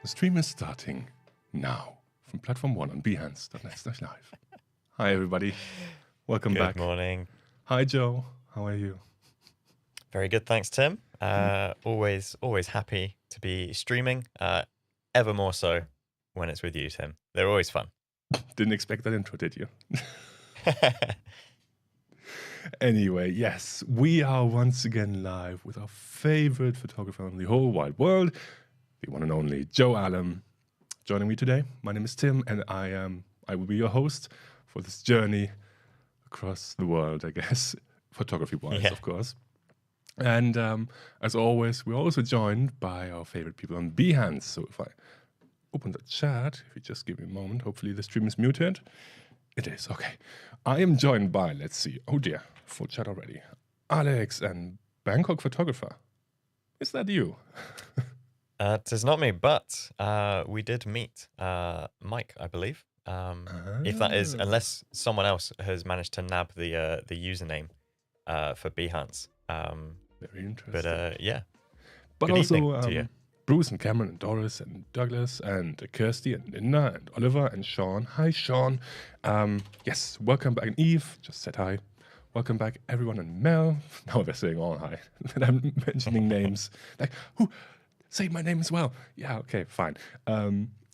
The stream is starting now from platform 1 on behance.net/live. Hi, everybody. Welcome back. Good morning. Hi, Joe. How are you? Very good, thanks, Tim. Always happy to be streaming. Ever more so when it's with you, Tim. They're always fun. Didn't expect that intro, did you? Anyway, yes, we are once again live with our favorite photographer in the whole wide world, the one and only Joe Allam, joining me today. My name is Tim, and I will be your host for this journey across the world, I guess, photography-wise, of course. And as always, we're also joined by our favorite people on Behance. So if I open the chat, if you just give me a moment, hopefully the stream is muted. It is, okay. I am joined by, let's see, oh dear, full chat already. Alex and Bangkok photographer. Is that you? It is not me, but we did meet Mike, I believe. If that is, unless someone else has managed to nab the username for Behance. Very interesting. But yeah. But Good also evening to you. Bruce and Cameron and Doris and Douglas and Kirsty and Linda and Oliver and Sean. Hi, Sean. Yes, welcome back. And Eve just said hi. Welcome back, everyone. And Mel. Now they're saying all hi. And I'm mentioning names. Like, who? Say my name as well. Yeah, okay, fine.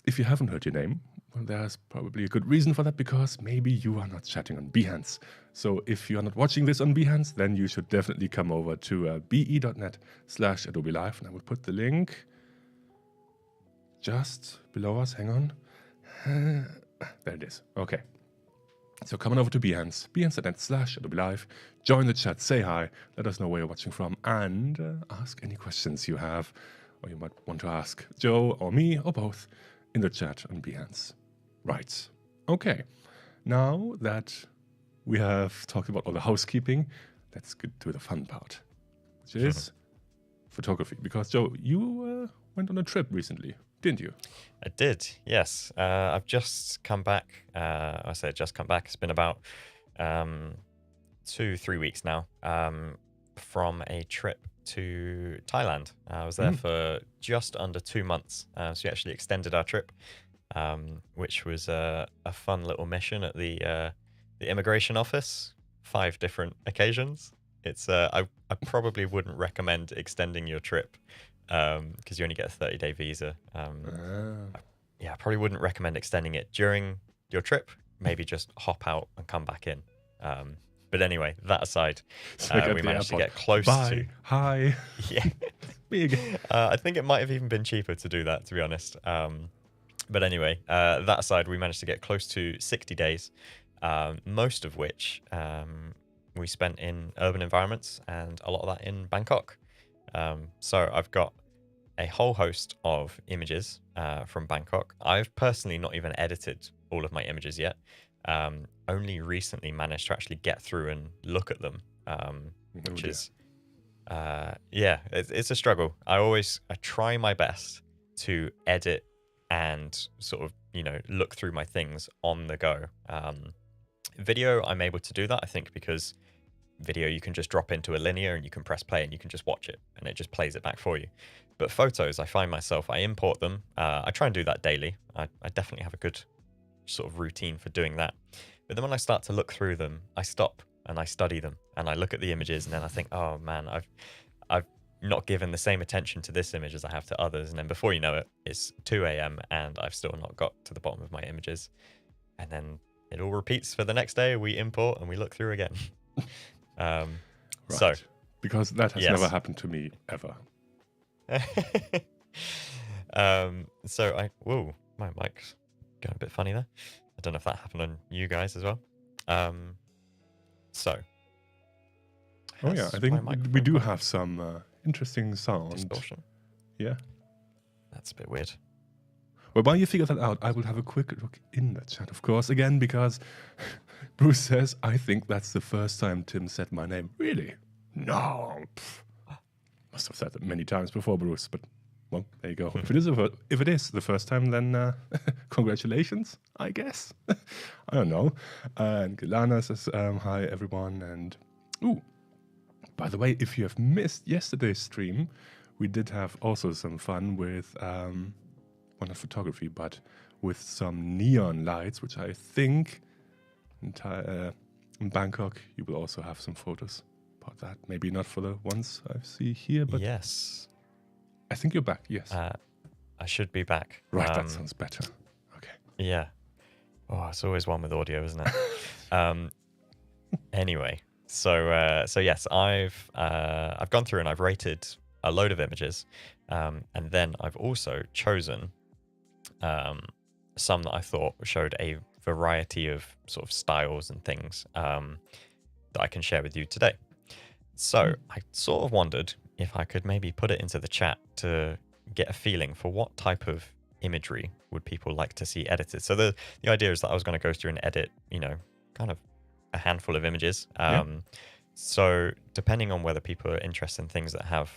If you haven't heard your name, well, there's probably a good reason for that, because maybe you are not chatting on Behance. So if you're not watching this on Behance, then you should definitely come over to be.net/Adobe Live. And I will put the link just below us. Hang on. There it is. Okay. So come on over to Behance, behance.net/Adobe Live. Join the chat, say hi, let us know where you're watching from, and ask any questions you have, or you might want to ask Joe or me or both in the chat on Behance. Right. Okay. Now that we have talked about all the housekeeping, let's get to the fun part, which is photography. Because Joe, you went on a trip recently, didn't you? I did, yes. I've just come back. I say just come back. It's been about 2-3 weeks now from a trip to Thailand. I was there for just under 2 months. So we actually extended our trip, which was a fun little mission at the immigration office. 5 different occasions. It's I probably wouldn't recommend extending your trip because you only get a 30-day visa. Yeah, I probably wouldn't recommend extending it during your trip. Maybe just hop out and come back in. But anyway, that aside, we managed to get close to... Hi. Yeah. Me again. I think it might have even been cheaper to do that, to be honest. But anyway, that aside, we managed to get close to 60 days, most of which we spent in urban environments, and a lot of that in Bangkok. So I've got a whole host of images from Bangkok. I've personally not even edited all of my images yet. Only recently managed to actually get through and look at them, which is, yeah, it's a struggle. I try my best to edit and sort of, look through my things on the go. Video, I'm able to do that, I think, because video, you can just drop into a linear and you can press play and you can just watch it and it just plays it back for you. But photos, I find myself, I import them. I try and do that daily. I definitely have a good sort of routine for doing that. But then when I start to look through them, I stop and I study them and I look at the images, and then I think, oh man, I've not given the same attention to this image as I have to others. And then before you know it, it's 2 a.m. and I've still not got to the bottom of my images. And then it all repeats for the next day. We import and we look through again. Right. So, because that has never happened to me ever. Whoa, my mic's going a bit funny there. I don't know if that happened on you guys as well. Oh yeah, I think we do have some interesting sound. Distortion. Yeah. That's a bit weird. Well, while you figure that out, I will have a quick look in the chat, of course, again, because Bruce says, I think that's the first time Tim said my name. Really? No. Must have said that many times before, Bruce, but well, there you go. If it is the first time, then congratulations, I guess. I don't know. And Galana says, hi, everyone. And, by the way, if you have missed yesterday's stream, we did have also some fun with one of photography, but with some neon lights, which I think in Bangkok you will also have some photos about that. Maybe not for the ones I see here, but yes, I think you're back. Yes, I should be back. right. That sounds better. Okay. Yeah. Oh, it's always one with audio, isn't it? Anyway, so yes, I've gone through and I've rated a load of images, and then I've also chosen some that I thought showed a variety of sort of styles and things that I can share with you today. So I sort of wondered if I could maybe put it into the chat to get a feeling for what type of imagery would people like to see edited. So the idea is that I was going to go through and edit, kind of a handful of images. So depending on whether people are interested in things that have,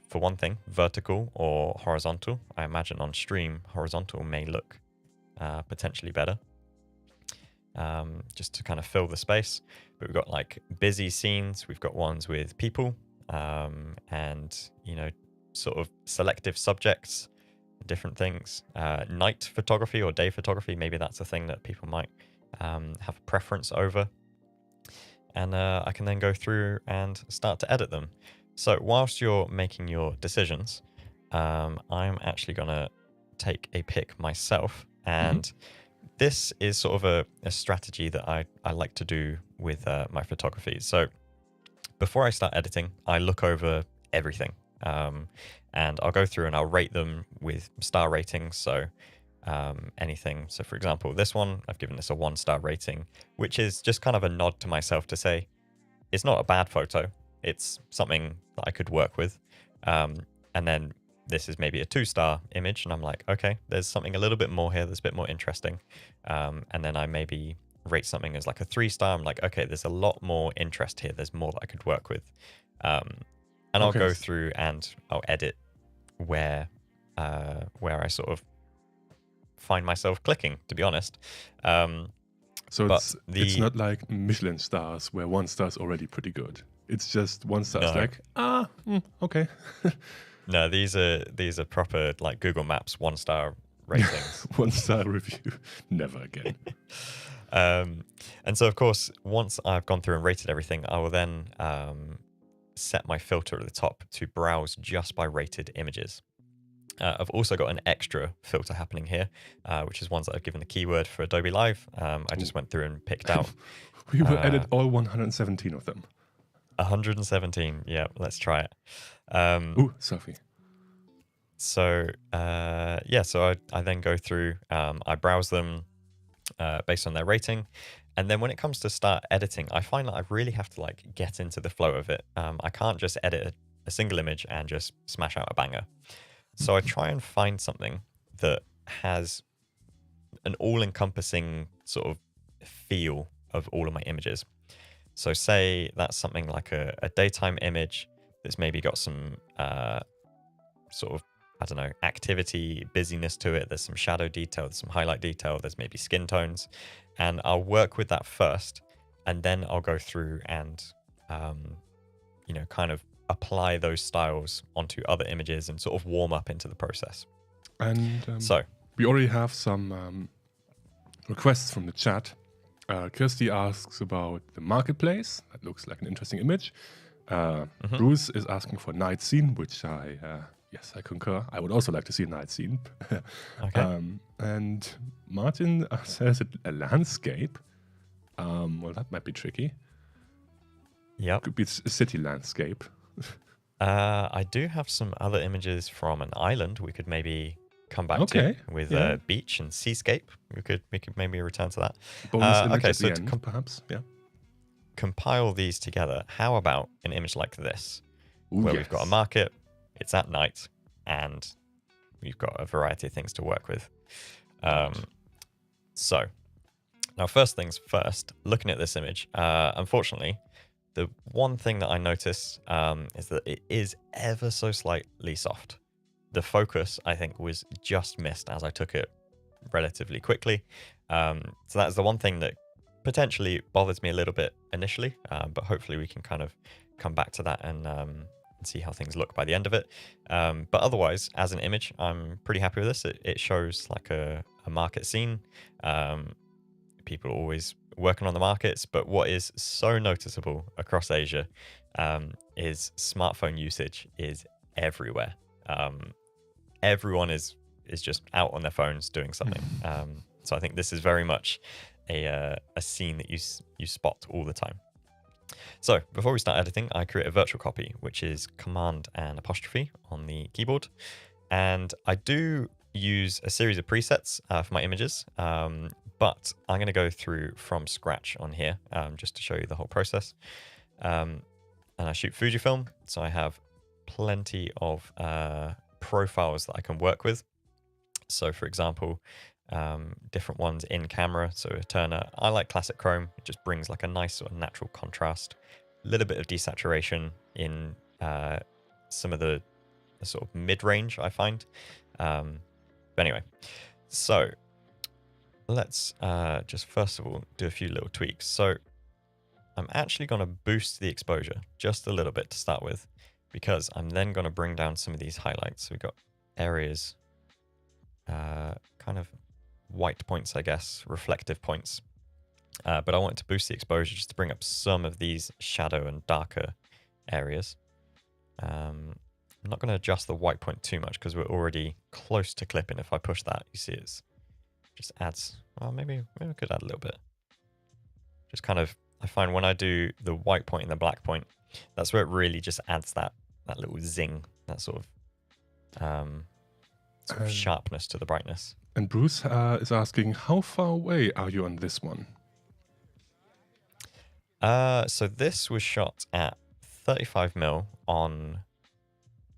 for one thing, vertical or horizontal, I imagine on stream, horizontal may look potentially better, just to kind of fill the space. But we've got like busy scenes, we've got ones with people, and, sort of selective subjects, different things. Night photography or day photography, maybe that's a thing that people might have a preference over. And I can then go through and start to edit them. So whilst you're making your decisions, I'm actually going to take a pic myself. And this is sort of a strategy that I like to do with my photography. So before I start editing, I look over everything. And I'll go through and I'll rate them with star ratings. So anything. So for example, this one, I've given this a 1-star rating, which is just kind of a nod to myself to say, it's not a bad photo. It's something that I could work with. And then this is maybe a 2-star image. And I'm like, okay, there's something a little bit more here that's a bit more interesting. And then I maybe rate something as like a 3-star. I'm like, okay, there's a lot more interest here. There's more that I could work with. And I'll go through and I'll edit where I sort of find myself clicking, to be honest. So it's not like Michelin stars where 1 star is already pretty good. It's just 1 star is like, okay. No, these are proper like Google Maps 1-star ratings. 1-star review. Never again. And so of course, once I've gone through and rated everything, I will then set my filter at the top to browse just by rated images. I've also got an extra filter happening here, which is ones that I've given the keyword for Adobe Live. I just went through and picked out. We will edit all 117 of them. 117. Yeah, let's try it. Sophie. So so I then go through, I browse them based on their rating. And then when it comes to start editing, I find that I really have to like get into the flow of it. I can't just edit a single image and just smash out a banger. So I try and find something that has an all-encompassing sort of feel of all of my images. So say that's something like a daytime image that's maybe got some sort of, I don't know, activity, busyness to it. There's some shadow detail, there's some highlight detail, there's maybe skin tones. And I'll work with that first, and then I'll go through and, kind of apply those styles onto other images and sort of warm up into the process. And so we already have some requests from the chat. Kirsty asks about the marketplace. That looks like an interesting image. Bruce is asking for night scene, which yes, I concur. I would also like to see a night scene. Okay. And Martin says a landscape. Well, that might be tricky. Yeah. Could be a city landscape. I do have some other images from an island we could maybe come back to with beach and seascape. We could maybe return to that. Bonus image at the end, perhaps. Yeah. Compile these together. How about an image like this, where we've got a market, it's at night, and we've got a variety of things to work with. So now, first things first, looking at this image, unfortunately, the one thing that I notice is that it is ever so slightly soft. The focus, I think, was just missed as I took it relatively quickly. So that's the one thing that potentially bothers me a little bit initially, but hopefully we can kind of come back to that and and see how things look by the end of it. But otherwise, as an image, I'm pretty happy with this. It shows like a market scene. People are always working on the markets, but what is so noticeable across Asia is smartphone usage is everywhere. Everyone is just out on their phones doing something. So I think this is very much a scene that you spot all the time. So before we start editing, I create a virtual copy, which is Command and apostrophe on the keyboard. And I do use a series of presets for my images, but I'm going to go through from scratch on here just to show you the whole process. And I shoot Fujifilm, so I have plenty of profiles that I can work with. So for example, different ones in camera. So a Turner, I like classic chrome. It just brings like a nice sort of natural contrast, a little bit of desaturation in some of the sort of mid-range, I find. But anyway, so let's just first of all do a few little tweaks. So I'm actually going to boost the exposure just a little bit to start with, because I'm then going to bring down some of these highlights. So we've got areas, kind of white points, I guess, reflective points. But I wanted to boost the exposure just to bring up some of these shadow and darker areas. I'm not going to adjust the white point too much because we're already close to clipping. If I push that, you see it just adds, well, maybe we could add a little bit. Just kind of, I find when I do the white point and the black point, that's where it really just adds that little zing, that sort of sharpness to the brightness. And Bruce is asking, how far away are you on this one? So this was shot at 35mm on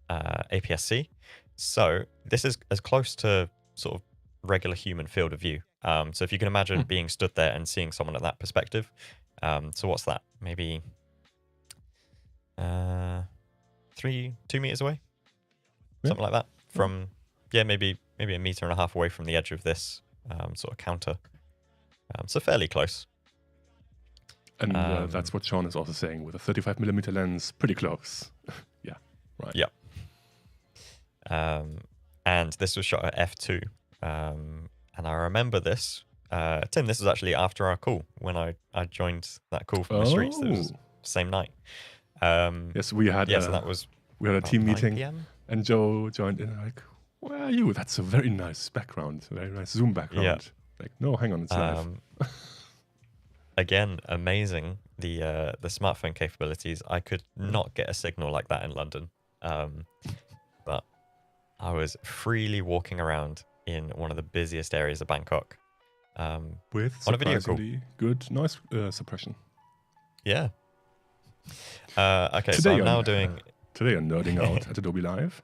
APS-C. So this is as close to sort of regular human field of view. So if you can imagine being stood there and seeing someone at that perspective. So what's that? Maybe 2 meters away? Something like that. From, maybe 1.5 meters away from the edge of this sort of counter. So fairly close. And that's what Sean is also saying, with a 35mm lens, pretty close. Yeah, right. Yeah. And this was shot at f2. And I remember this. Tim, this was actually after our call, when I joined that call from the streets. It was the same night. Yes, we had so that was we had a team meeting, PM? and Joe joined in like, where are you? That's a very nice background, very nice Zoom background. Yeah. Like, no, hang on, it's live. Again, amazing, the smartphone capabilities. I could not get a signal like that in London. But I was freely walking around in one of the busiest areas of Bangkok. With on a video call. surprisingly good noise suppression. Yeah. Okay, so I'm now doing... Today I'm nerding out at Adobe Live.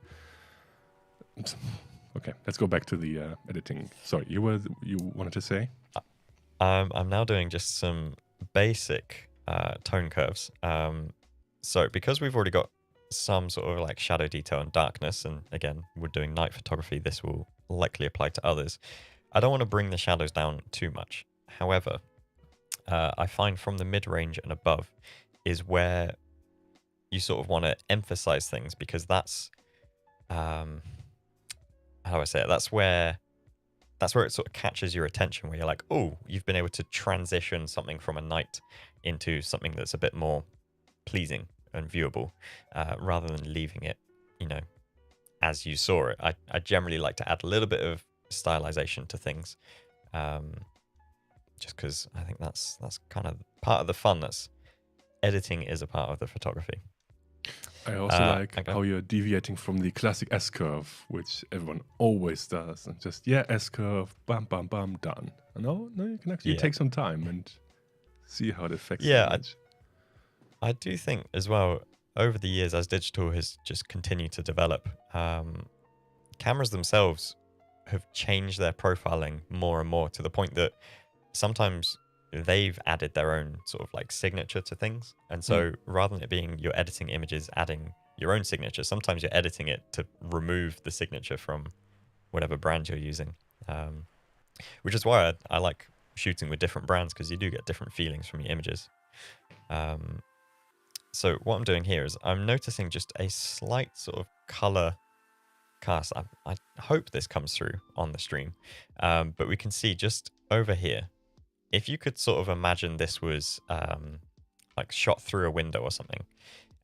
Okay, let's go back to the editing. Sorry, you wanted to say? I'm now doing just some basic tone curves. So because we've already got some sort of like shadow detail and darkness, and again, we're doing night photography, this will likely apply to others. I don't want to bring the shadows down too much. However, I find from the mid-range and above is where you sort of want to emphasize things, because that's, how do I say it? That's where it sort of catches your attention, where you're like, oh, you've been able to transition something from a night into something that's a bit more pleasing and viewable, rather than leaving it, as you saw it. I generally like to add a little bit of stylization to things, just because I think that's kind of part of the fun. That's editing is a part of the photography. I also like how you're deviating from the classic S-curve, which everyone always does, and just, S-curve, bam, bam, bam, done. No, you can actually take some time and see how it affects the image. I do think as well, over the years, as digital has just continued to develop, cameras themselves have changed their profiling more and more, to the point that sometimes they've added their own sort of like signature to things. And so rather than it being you're editing images, adding your own signature, sometimes you're editing it to remove the signature from whatever brand you're using. Which is why I like shooting with different brands, because you do get different feelings from your images. So what I'm doing here is I'm noticing just a slight sort of color cast. I hope this comes through on the stream, but we can see just over here, if you could sort of imagine this was like shot through a window or something,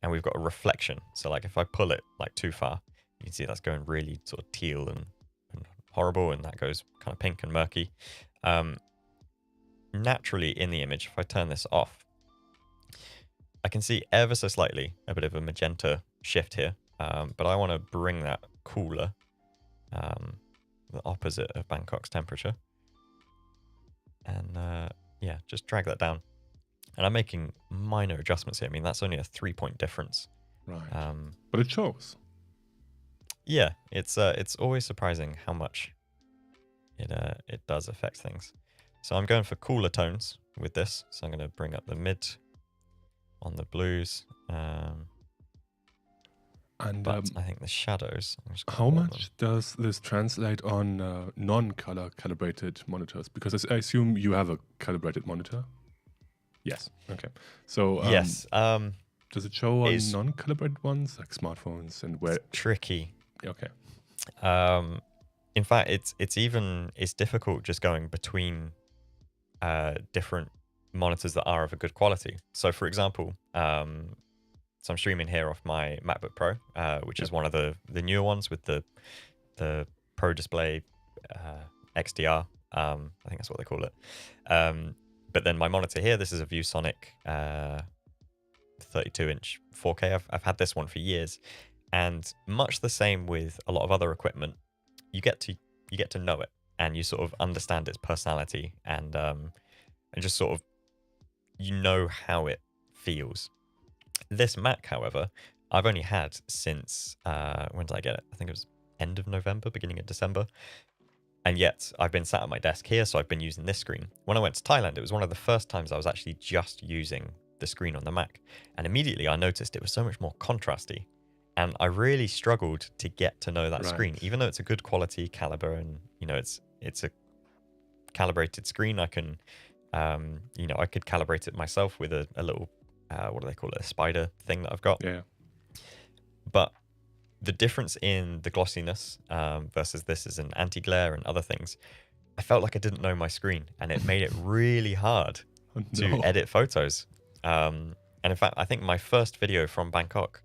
and we've got a reflection. So like if I pull it like too far, you can see that's going really sort of teal and horrible, and that goes kind of pink and murky. Naturally in the image, if I turn this off, I can see ever so slightly a bit of a magenta shift here, but I want to bring that cooler, the opposite of Bangkok's temperature, and yeah, just drag that down. And I'm making minor adjustments here. I mean, that's only a 3-point difference. Right. But it shows. Yeah, it's always surprising how much it does affect things. So I'm going for cooler tones with this. So I'm going to bring up the mid on the blues. But I think the shadows. How much does this translate on non-color calibrated monitors? Because I assume you have a calibrated monitor. Yes. Okay. So yes. Does it show on non-calibrated ones like smartphones and where? It's tricky. Okay. In fact, it's difficult just going between different monitors that are of a good quality. So, for example, so I'm streaming here off my MacBook Pro, which is one of the newer ones with the Pro Display XDR. I think that's what they call it. But then my monitor here, this is a ViewSonic 32-inch 4K. I've had this one for years, and much the same with a lot of other equipment, you get to know it, and you sort of understand its personality, and just sort of how it feels. This Mac, however, I've only had since when did I get it? I think it was end of November, beginning of December. And yet I've been sat at my desk here, so I've been using this screen. When I went to Thailand, it was one of the first times I was actually just using the screen on the Mac. And immediately I noticed it was so much more contrasty. And I really struggled to get to know that screen, even though it's a good quality caliber and, it's a calibrated screen. I can, I could calibrate it myself with a little, what do they call it? A spider thing that I've got. Yeah. But the difference in the glossiness versus this is an anti-glare and other things, I felt like I didn't know my screen, and it made it really hard to edit photos. And in fact, I think my first video from Bangkok,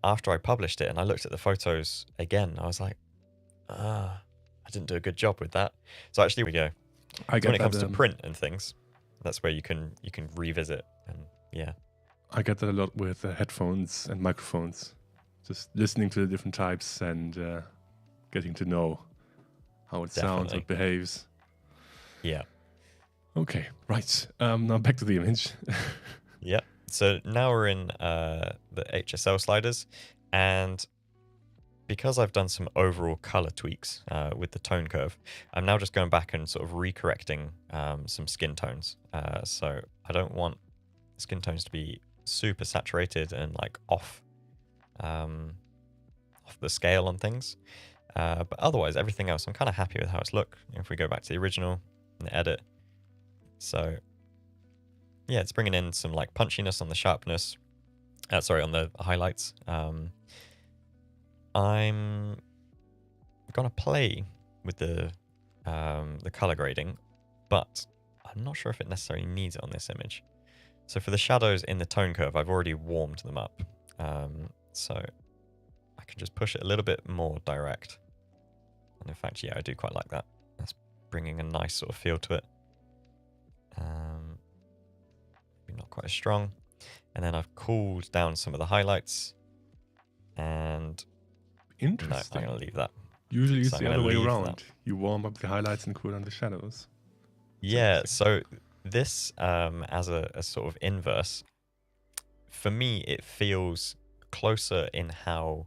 after I published it and I looked at the photos again, I was like, I didn't do a good job with that. So actually, we go. When it comes to print and things, that's where you can revisit, and yeah. I get that a lot with headphones and microphones. Just listening to the different types and getting to know how it sounds, how it behaves. Yeah. Okay, right. Now back to the image. Yeah. So now we're in the HSL sliders, and because I've done some overall color tweaks with the tone curve, I'm now just going back and sort of recorrecting some skin tones. So I don't want skin tones to be super saturated and like off the scale on things, but otherwise everything else I'm kind of happy with how it's look. If we go back to the original and the edit, so yeah, it's bringing in some like punchiness on the sharpness, on the highlights. I'm gonna play with the color grading, but I'm not sure if it necessarily needs it on this image. So for the shadows in the tone curve, I've already warmed them up. So I can just push it a little bit more direct. And in fact, yeah, I do quite like that. That's bringing a nice sort of feel to it. Maybe not quite as strong. And then I've cooled down some of the highlights. And interesting. No, I'm going to leave that. Usually it's the other way around. You warm up the highlights and cool down the shadows. Yeah, so this as a sort of inverse, for me, it feels closer in how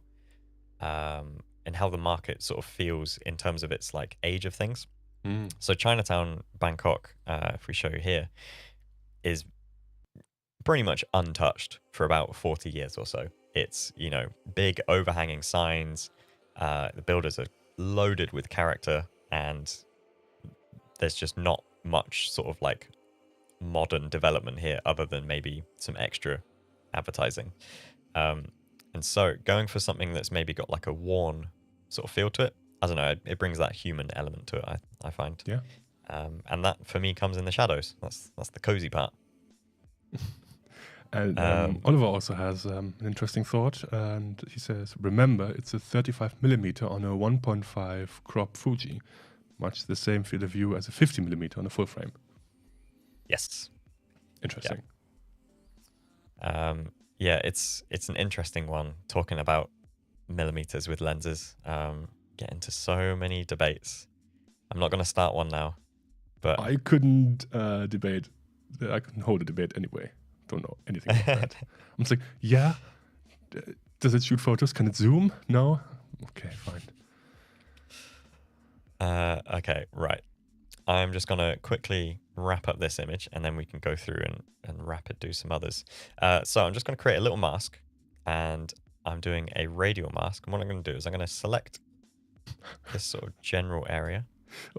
the market sort of feels in terms of its like age of things. So Chinatown, Bangkok, if we show you here, is pretty much untouched for about 40 years or so. It's, big overhanging signs. The builders are loaded with character, and there's just not much sort of like modern development here other than maybe some extra advertising. And so going for something that's maybe got like a worn sort of feel to it, I don't know, it brings that human element to it, I find. Yeah. And that for me comes in the shadows. That's the cozy part. And Oliver also has an interesting thought, and he says, remember, it's a 35mm on a 1.5 crop Fuji, much the same field of view as a 50mm on a full frame. Yes. Interesting. Yeah, it's an interesting one, talking about millimeters with lenses. Get into so many debates. I'm not going to start one now, but I couldn't debate. I couldn't hold a debate anyway. Don't know anything about that. I'm just like, yeah. Does it shoot photos? Can it zoom? No. Okay, fine. Okay, right. I'm just going to quickly wrap up this image, and then we can go through and rapid do some others. So I'm just going to create a little mask, and I'm doing a radial mask. And what I'm going to do is I'm going to select this sort of general area.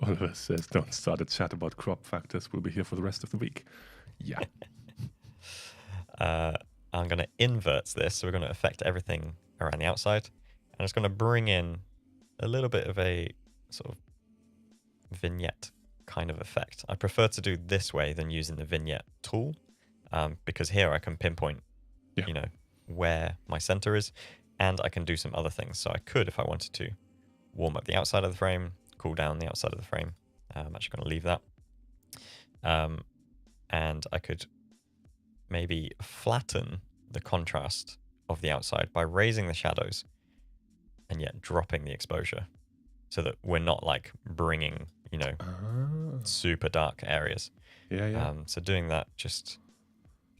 Oliver says, don't start a chat about crop factors. We'll be here for the rest of the week. Yeah. I'm going to invert this. So we're going to affect everything around the outside. And it's going to bring in a little bit of a sort of vignette kind of effect. I prefer to do this way than using the vignette tool, because here I can pinpoint, you know, where my center is, and I can do some other things. So I could, if I wanted to, warm up the outside of the frame, cool down the outside of the frame. I'm actually going to leave that. And I could maybe flatten the contrast of the outside by raising the shadows and yet dropping the exposure, so that we're not like bringing, you know, super dark areas. So doing that just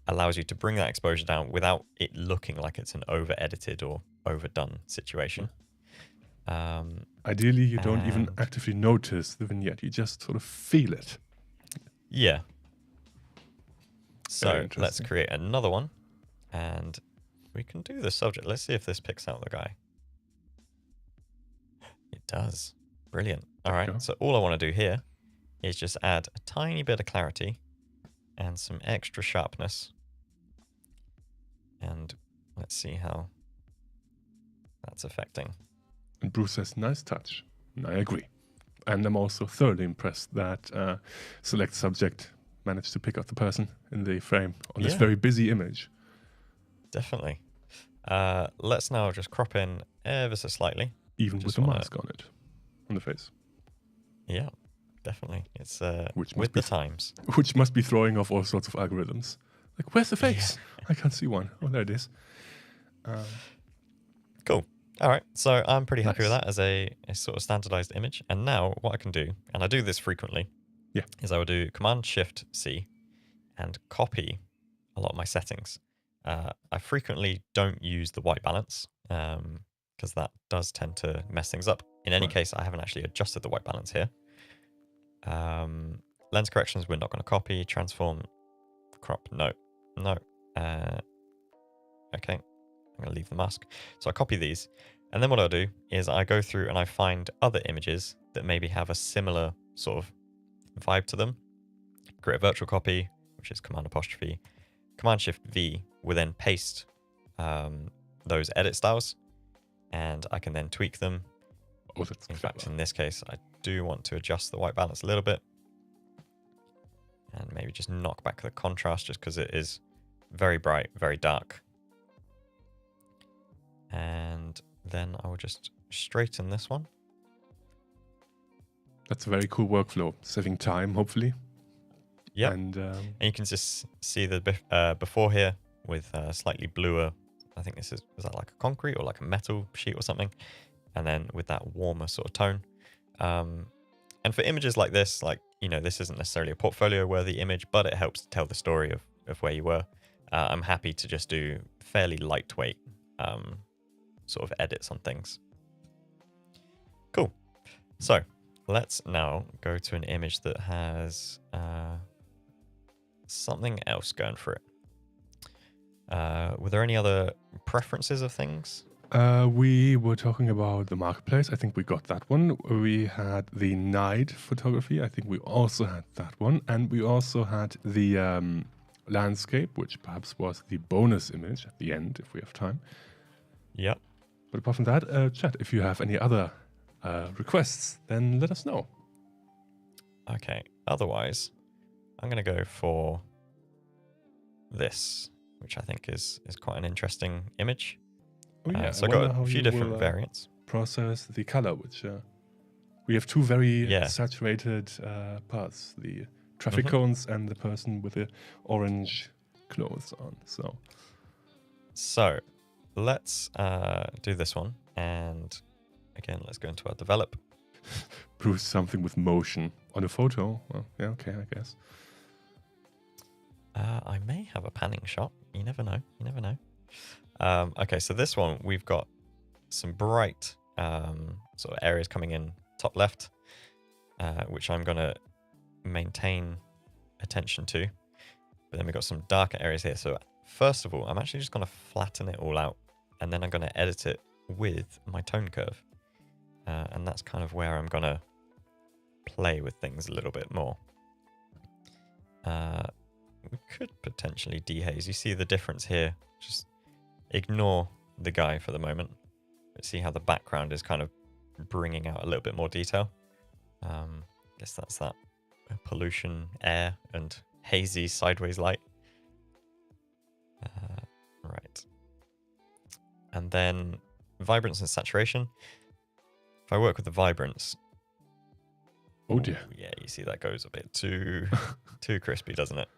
allows you to bring that exposure down without it looking like it's an over edited or overdone situation. Ideally, you don't even actively notice the vignette. You just sort of feel it. Yeah. So let's create another one, and we can do the subject. Let's see if this picks out the guy. It does. Brilliant. All right. So all I want to do here is just add a tiny bit of clarity and some extra sharpness. And let's see how that's affecting. And Bruce says, nice touch. And I agree. And I'm also thoroughly impressed that Select Subject managed to pick out the person in the frame on this very busy image. Definitely. Let's now just crop in ever so slightly. Even with the mask on it, on the face. Yeah, definitely. It's with the times. Which must be throwing off all sorts of algorithms. Like, where's the face? Yeah. I can't see one. Oh, there it is. Cool. All right. So I'm pretty happy with that as a sort of standardized image. And now what I can do, and I do this frequently, is I will do Command-Shift-C and copy a lot of my settings. I frequently don't use the white balance because that does tend to mess things up. In any case, I haven't actually adjusted the white balance here. Lens corrections, we're not going to copy. Transform, crop, no. Okay, I'm going to leave the mask. So I copy these. And then what I'll do is I go through and I find other images that maybe have a similar sort of vibe to them. Create a virtual copy, which is Command-Shift-V will then paste those edit styles, and I can then tweak them. In fact, in this case, I do want to adjust the white balance a little bit and maybe just knock back the contrast just because it is very bright, very dark. And then I will just straighten this one. That's a very cool workflow, saving time, hopefully. Yeah. And you can just see the before here with slightly bluer, I think this is that like a concrete or like a metal sheet or something? And then with that warmer sort of tone. And for images like this, like, you know, this isn't necessarily a portfolio worthy image, but it helps to tell the story of where you were. I'm happy to just do fairly lightweight sort of edits on things. Cool. So let's now go to an image that has something else going for it. Were there any other preferences of things? We were talking about the marketplace. I think we got that one. We had the night photography. I think we also had that one. And we also had the landscape, which perhaps was the bonus image at the end if we have time. Yep. But apart from that, chat, if you have any other requests, then let us know. Okay. Otherwise, I'm going to go for this, which I think is quite an interesting image. Oh, yeah. So I got a few different variants. Process the color, which we have two very saturated parts, the traffic cones and the person with the orange clothes on. So let's do this one. And again, let's go into our develop. Bruce, something with motion on a photo. Well, yeah, okay, I guess. I may have a panning shot. You never know. You never know. Okay, so this one, we've got some bright sort of areas coming in top left, which I'm going to maintain attention to. But then we've got some darker areas here. So first of all, I'm actually just going to flatten it all out, and then I'm going to edit it with my tone curve. And that's kind of where I'm going to play with things a little bit more. We could potentially dehaze. You see the difference here. Just ignore the guy for the moment. But see how the background is kind of bringing out a little bit more detail. Guess that's that pollution, air, and hazy sideways light. Right. And then vibrance and saturation. If I work with the vibrance. Oh dear. Yeah, you see that goes a bit too crispy, doesn't it?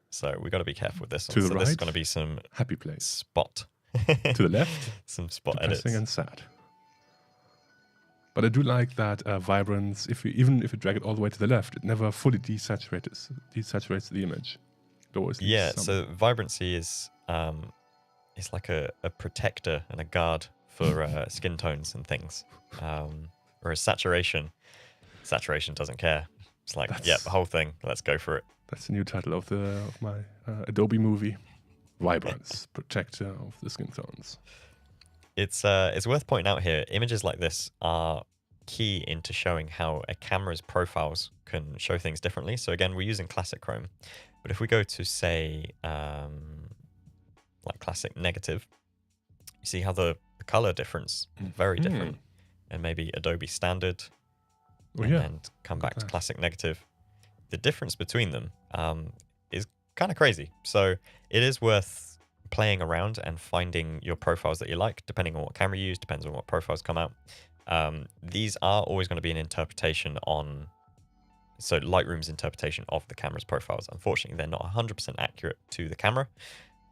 So we got to be careful with this one. To the so right, this is going to be some happy place. Spot. To the left, some spot depressing edits. and sad. But I do like that vibrance. Even if you drag it all the way to the left, it never fully desaturates the image. It always leaves some. So vibrancy is it's like a protector and a guard for skin tones and things. Whereas saturation doesn't care. It's like, yeah, the whole thing. Let's go for it. That's the new title of my Adobe movie. Vibrance, protector of the skin tones. It's worth pointing out here, images like this are key into showing how a camera's profiles can show things differently. So again, we're using classic chrome, but if we go to say like classic negative, you see how the color difference is very different, and maybe Adobe standard, and come back to classic negative. The difference between them is kind of crazy. So it is worth playing around and finding your profiles that you like, depending on what camera you use, depends on what profiles come out. These are always going to be an interpretation on, so Lightroom's interpretation of the camera's profiles. Unfortunately, they're not 100% accurate to the camera,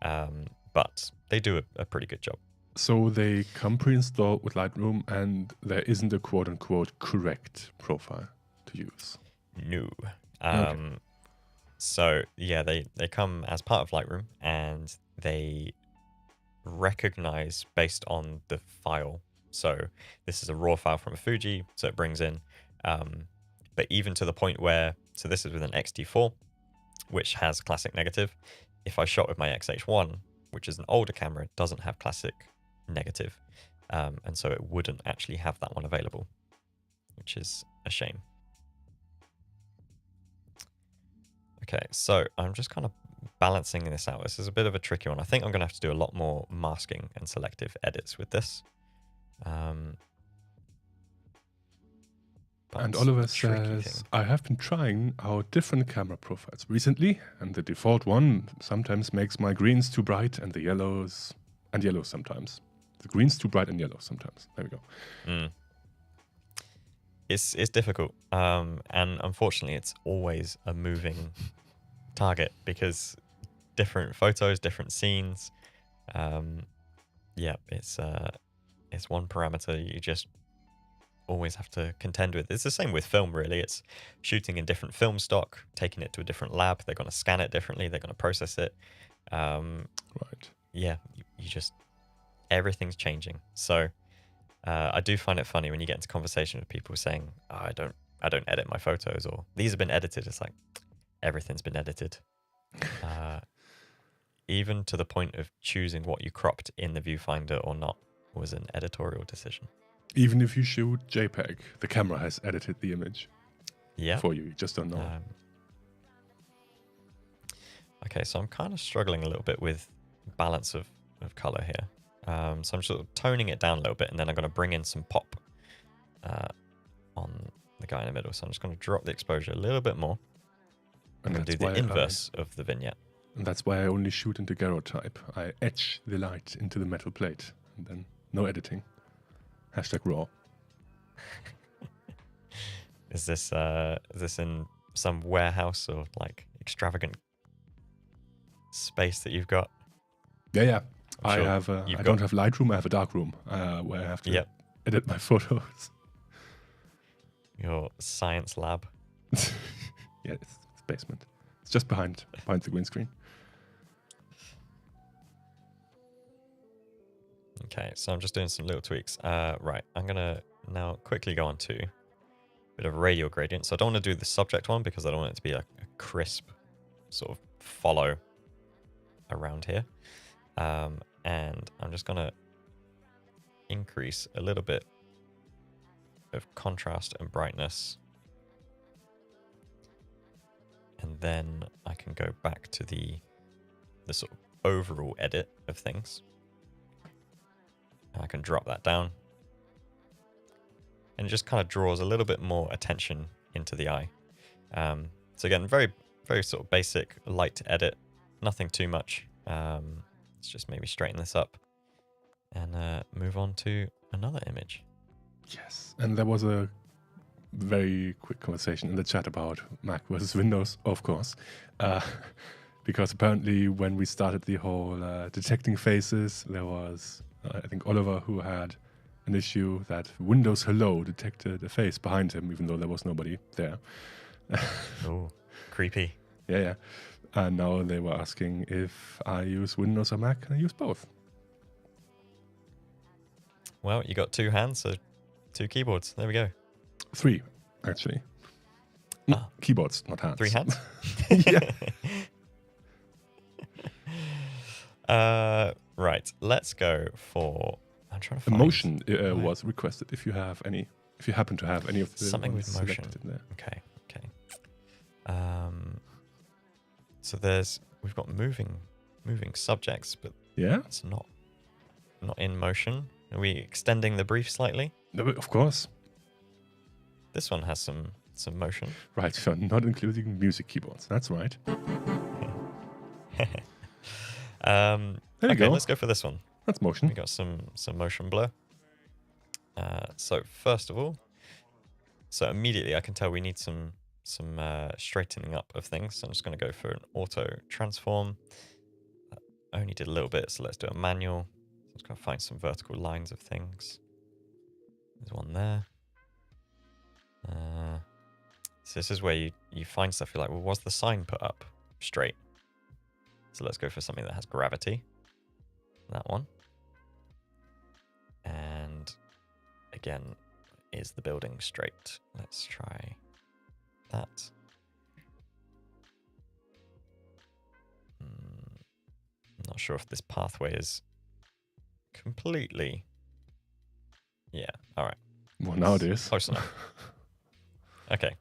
but they do a pretty good job. So they come pre-installed with Lightroom, and there isn't a quote-unquote correct profile to use? No. Okay. So yeah, they come as part of Lightroom, and they recognize based on the file. So this is a raw file from a Fuji, so it brings in, but even to the point where, so this is with an X-T4, which has classic negative. If I shot with my X-H1, which is an older camera, it doesn't have classic negative. And so it wouldn't actually have that one available, which is a shame. Okay, so I'm just kind of balancing this out. This is a bit of a tricky one. I think I'm going to have to do a lot more masking and selective edits with this. And Oliver says, I have been trying out different camera profiles recently, and the default one sometimes makes my greens too bright and the yellows, and yellows sometimes. The greens too bright and yellow sometimes. There we go. It's difficult, and unfortunately it's always a moving target because different photos, different scenes. Yeah, it's one parameter you just always have to contend with. It's the same with film, really. It's shooting in different film stock, taking it to a different lab. They're going to scan it differently. They're going to process it. Right. Yeah, you just, everything's changing. So I do find it funny when you get into conversation with people saying, oh, I don't edit my photos, or these have been edited. It's like, everything's been edited. Even to the point of choosing what you cropped in the viewfinder or not was an editorial decision. Even if you shoot JPEG, the camera has edited the image for you. You just don't know. Okay, so I'm kind of struggling a little bit with balance of color here. So I'm sort of toning it down a little bit, and then I'm going to bring in some pop on the guy in the middle. So I'm just going to drop the exposure a little bit more. I'm going to do the inverse of the vignette. And that's why I only shoot in daguerreotype. I etch the light into the metal plate, and then no editing. #raw. Is this in some warehouse or like extravagant space that you've got? Yeah. I'm I sure have. I don't have Lightroom. I have a darkroom where I have to edit my photos. Your science lab. Yeah, it's basement. It's just behind the green screen. Okay, so I'm just doing some little tweaks. Right, I'm gonna now quickly go on to a bit of radial gradient. So I don't want to do the subject one because I don't want it to be a crisp sort of follow around here. And I'm just gonna increase a little bit of contrast and brightness. And then I can go back to the sort of overall edit of things. I can drop that down. And it just kind of draws a little bit more attention into the eye. So again, very, very sort of basic, light to edit. Nothing too much. Let's just maybe straighten this up and move on to another image. Yes. And there was a very quick conversation in the chat about Mac versus Windows, of course. Because apparently when we started the whole detecting faces, there was, I think, Oliver who had an issue that Windows Hello detected a face behind him, even though there was nobody there. Oh, creepy. Yeah. And now they were asking if I use Windows or Mac, and I use both. Well, you got 2 hands, so 2 keyboards. There we go. 3, actually. Keyboards, not hands. 3 hands? Yeah. Right, let's go for... I'm trying to find... Motion was requested if you happen to have any of the something with motion selected in there. Okay. So we've got moving subjects, but yeah, it's not in motion. Are we extending the brief slightly? No, of course. This one has some motion. Right, so not including music keyboards. That's right. There you go. Let's go for this one. That's motion. We got some motion blur. So first of all, immediately I can tell we need some straightening up of things. So I'm just going to go for an auto transform. I only did a little bit, so let's do a manual. I'm just going to find some vertical lines of things. There's one there. So this is where you find stuff you're like, well, was the sign put up straight? So let's go for something that has gravity. That one. And again, is the building straight? Let's try that. I'm not sure if this pathway is completely... Yeah, all right. Well, now it is. Close enough. Okay.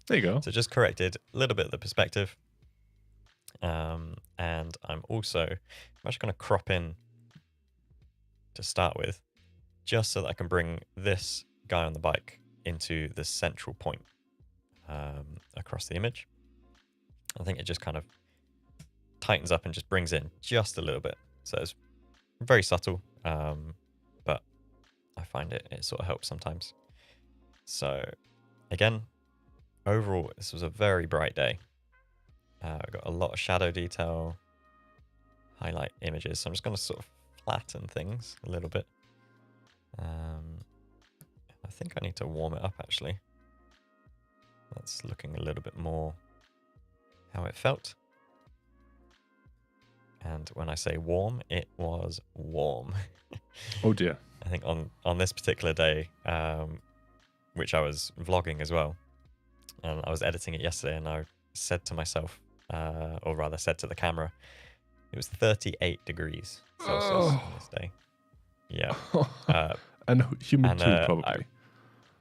There you go. So just corrected a little bit of the perspective. And I'm actually going to crop in to start with, just so that I can bring this guy on the bike into the central point across the image. I think it just kind of tightens up and just brings in just a little bit. So it's very subtle, but I find it sort of helps sometimes. So again, overall, this was a very bright day. I've got a lot of shadow detail, highlight images. So I'm just going to sort of flatten things a little bit. I think I need to warm it up, actually. That's looking a little bit more how it felt. And when I say warm, it was warm. Oh dear. I think on this particular day, which I was vlogging as well, and I was editing it yesterday, and I said to myself, or rather said to the camera, it was 38 degrees Celsius on this day. Yeah. And humid too, probably.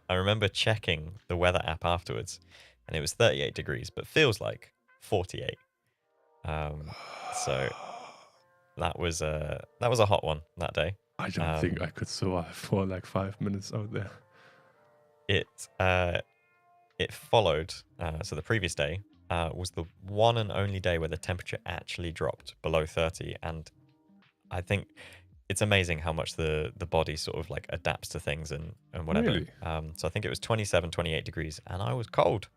I remember checking the weather app afterwards, and it was 38 degrees, but feels like 48. So that was a hot one that day. I don't think I could survive for like 5 minutes out there. It followed. So the previous day was the one and only day where the temperature actually dropped below 30, and I think it's amazing how much the body sort of like adapts to things and whatever. Really? So I think it was 27, 28 degrees, and I was cold.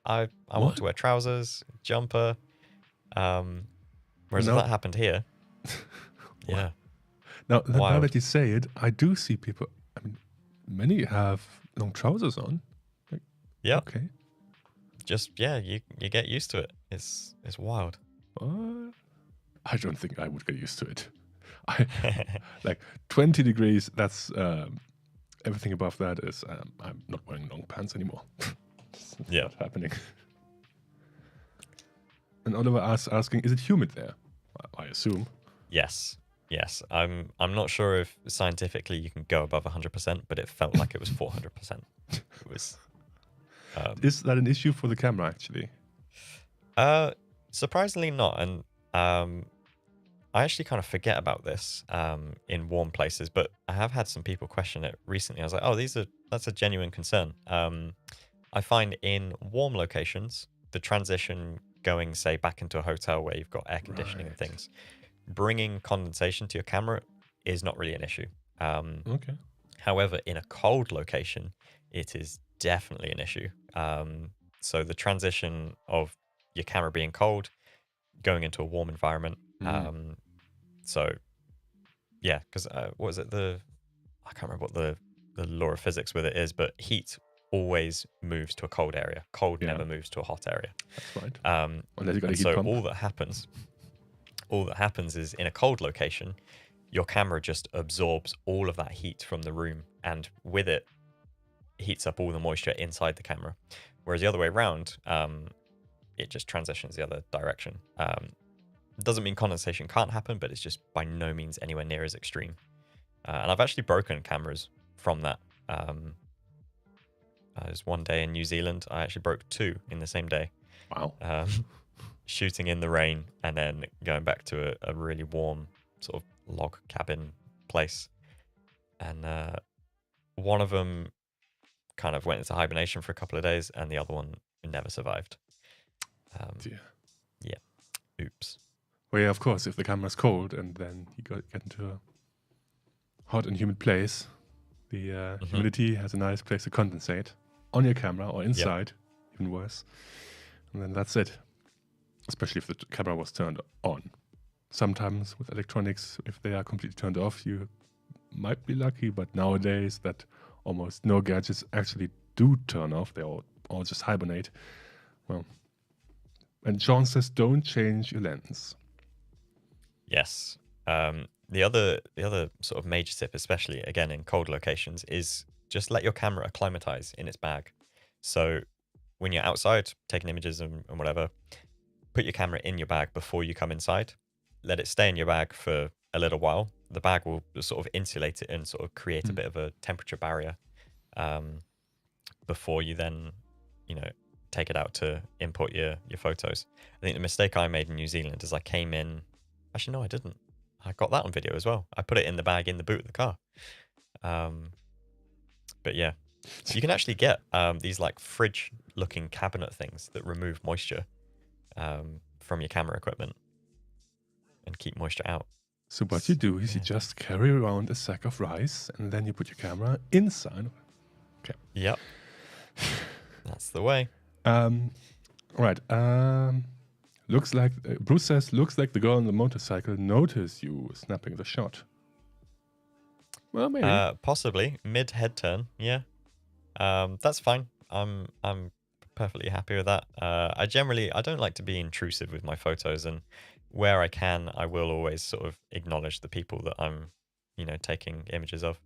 I wanted to wear trousers, jumper. Whereas if that happened here, yeah. Now that you say it, I do see people. I mean, many have long trousers on. Like, yeah. Okay. Just you get used to it. It's wild. I don't think I would get used to it. Like 20 degrees. That's everything above that is. I'm not wearing long pants anymore. It's not happening. And Oliver asking, is it humid there? I assume. Yes. I'm not sure if scientifically you can go above 100%, but it felt like it was 400%. It was. Is that an issue for the camera actually? Surprisingly not, and I actually kind of forget about this in warm places, but I have had some people question it recently. I was like, oh, that's a genuine concern. I find in warm locations, the transition going, say, back into a hotel where you've got air conditioning and things, bringing condensation to your camera is not really an issue. Okay. However, in a cold location, it is definitely an issue. So the transition of your camera being cold, going into a warm environment. So yeah, because what is it? I can't remember what the law of physics with it is, but heat always moves to a cold area. Cold never moves to a hot area. That's right. Unless you got a heat pump. all that happens is in a cold location, your camera just absorbs all of that heat from the room, and with it, heats up all the moisture inside the camera. Whereas the other way around, it just transitions the other direction. Doesn't mean condensation can't happen, but it's just by no means anywhere near as extreme. And I've actually broken cameras from that. There's one day in New Zealand, I actually broke 2 in the same day. Wow. Shooting in the rain and then going back to a really warm sort of log cabin place. And one of them kind of went into hibernation for a couple of days, and the other one never survived. Dear. Yeah. Oops. Well, yeah, of course, if the camera's cold and then you get into a hot and humid place, the humidity has a nice place to condensate on your camera or inside, even worse. And then that's it. Especially if the camera was turned on. Sometimes with electronics, if they are completely turned off, you might be lucky, but nowadays that almost no gadgets actually do turn off. They all just hibernate. Well, and Sean says, don't change your lens. Yes. The other sort of major tip, especially again in cold locations, is just let your camera acclimatize in its bag. So when you're outside taking images and whatever, put your camera in your bag before you come inside. Let it stay in your bag for a little while. The bag will sort of insulate it and sort of create a bit of a temperature barrier before you then, take it out to import your photos. I think the mistake I made in New Zealand is I came in. Actually, no, I didn't. I got that on video as well. I put it in the bag in the boot of the car. But yeah, so you can actually get these like fridge-looking cabinet things that remove moisture from your camera equipment and keep moisture out. So what you do is you just carry around a sack of rice and then you put your camera inside. Okay. Yep. That's the way. Right. Looks like Bruce says, looks like the girl on the motorcycle noticed you snapping the shot. Well, maybe. Possibly mid head turn. Yeah. That's fine. I'm perfectly happy with that. I don't like to be intrusive with my photos, and where I can, I will always sort of acknowledge the people that I'm, taking images of.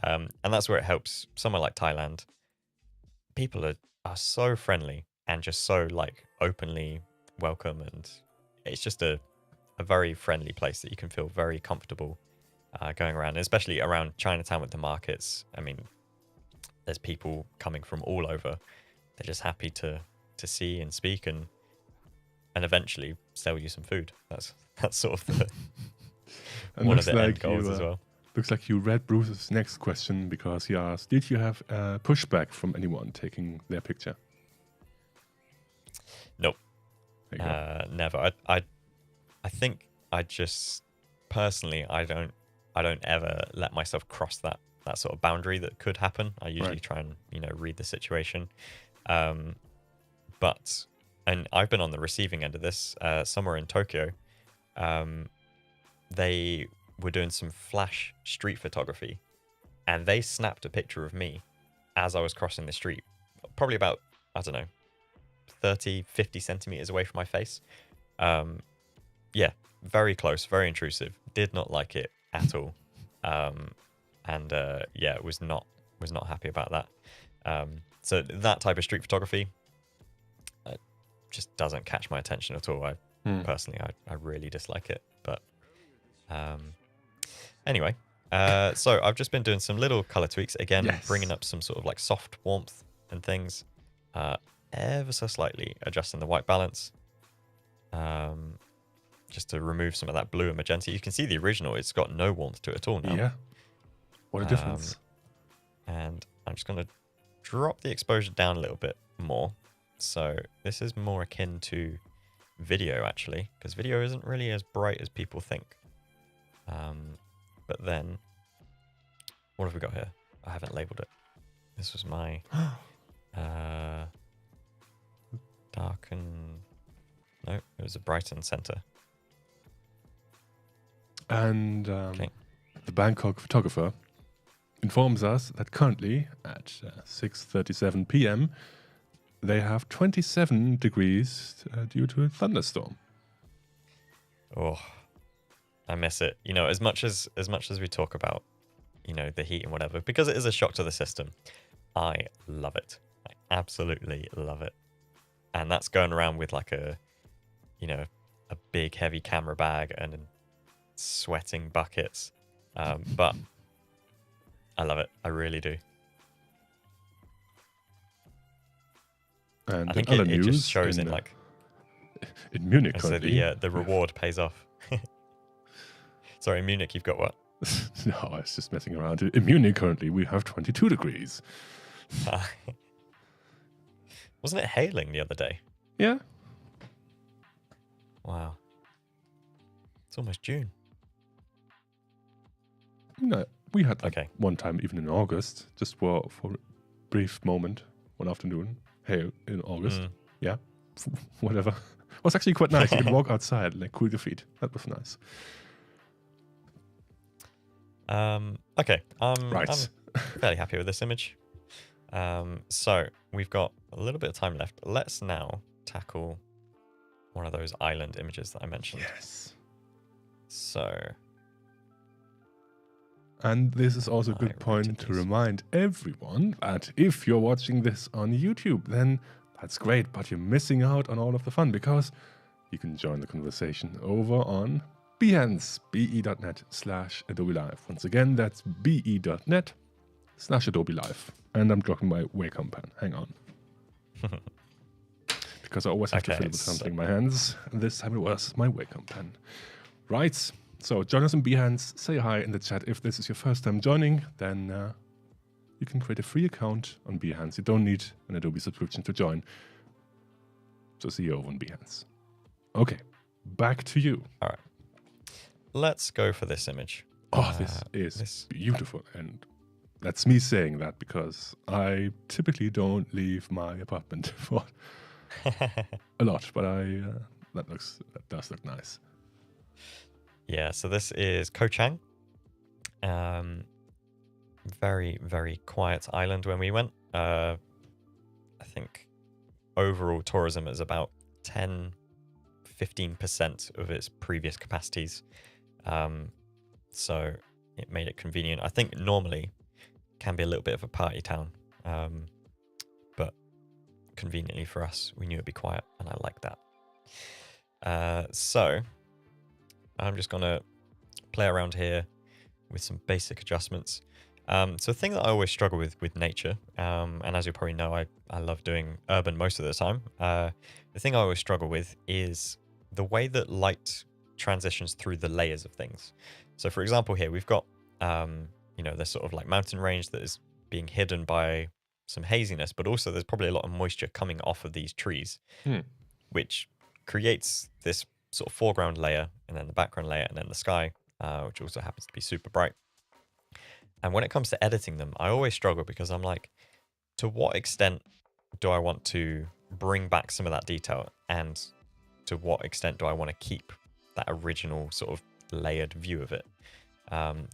And that's where it helps. Somewhere like Thailand, people are so friendly and just so like openly welcome, and it's just a very friendly place that you can feel very comfortable going around, and especially around Chinatown with the markets. I mean, there's people coming from all over. They're just happy to see and speak and eventually sell you some food. That's sort of the And one of looks the end like goals you, as well. looks like you read Bruce's next question because he asked, did you have pushback from anyone taking their picture? Nope. There you go. Never. I think I just personally I don't ever let myself cross that sort of boundary that could happen. I usually Right. try and read the situation. But and I've been on the receiving end of this. Somewhere in Tokyo, they were doing some flash street photography, and they snapped a picture of me as I was crossing the street, probably about, I don't know, 30, 50 centimeters away from my face. Yeah, very close, very intrusive. Did not like it at all. And yeah, was not happy about that. So that type of street photography just doesn't catch my attention at all. Personally, I really dislike it. But anyway, so I've just been doing some little color tweaks again, Yes. bringing up some sort of like soft warmth and things, ever so slightly adjusting the white balance, just to remove some of that blue and magenta. You can see the original; it's got no warmth to it at all now. Yeah. What a difference. And I'm just going to drop the exposure down a little bit more. So this is more akin to video, actually, because video isn't really as bright as people think. But then, what have we got here? I haven't labeled it. This was my darken. No, it was a brighten center. And Okay. the Bangkok photographer informs us that currently at 6:37 p.m. they have 27 degrees due to a thunderstorm. Oh, I miss it. As much as we talk about, the heat and whatever, because it is a shock to the system, I love it. I absolutely love it. And that's going around with like a big heavy camera bag and sweating buckets. But I love it. I really do. And I think in other it news, just shows in like in Munich so currently. the reward pays off. Sorry, Munich, you've got what? No, I was just messing around. In Munich currently we have 22 degrees. Wasn't it hailing the other day? Yeah. Wow. It's almost June. No, we had like Okay. one time even in August, just for a brief moment, one afternoon, hail in August. Yeah, whatever. It was actually quite nice. You could walk outside and like cool your feet. That was nice. Okay. Right. I'm fairly happy with this image. So we've got a little bit of time left. Let's now tackle one of those island images that I mentioned. Yes. So. And this is also a good point to remind everyone that if you're watching this on YouTube, then that's great, but you're missing out on all of the fun because you can join the conversation over on Behance, be.net/Adobe Live. Once again, that's be.net/Adobe Live. And I'm dropping my Wacom pen. Hang on. Because I always have to fiddle with something in my hands. And this time it was my Wacom pen. Right. So join us on Behance. Say hi in the chat. If this is your first time joining, then you can create a free account on Behance. You don't need an Adobe subscription to join. So see you over on Behance. Okay, back to you. All right. Let's go for this image. Oh, this is beautiful. And that's me saying that because I typically don't leave my apartment for a lot, but that does look nice. Yeah, so this is Koh Chang. Very, very quiet island when we went. I think overall tourism is about 10-15% of its previous capacities. So it made it convenient. I think normally can be a little bit of a party town. But conveniently for us, we knew it'd be quiet, and I like that. So I'm just going to play around here with some basic adjustments. So a thing that I always struggle with nature, and as you probably know, I love doing urban most of the time. The thing I always struggle with is the way that light transitions through the layers of things. So for example, here we've got, this sort of like mountain range that is being hidden by some haziness, but also there's probably a lot of moisture coming off of these trees, which creates this sort of foreground layer, and then the background layer, and then the sky, which also happens to be super bright. And when it comes to editing them, I always struggle because I'm like, to what extent do I want to bring back some of that detail, and to what extent do I want to keep that original sort of layered view of it?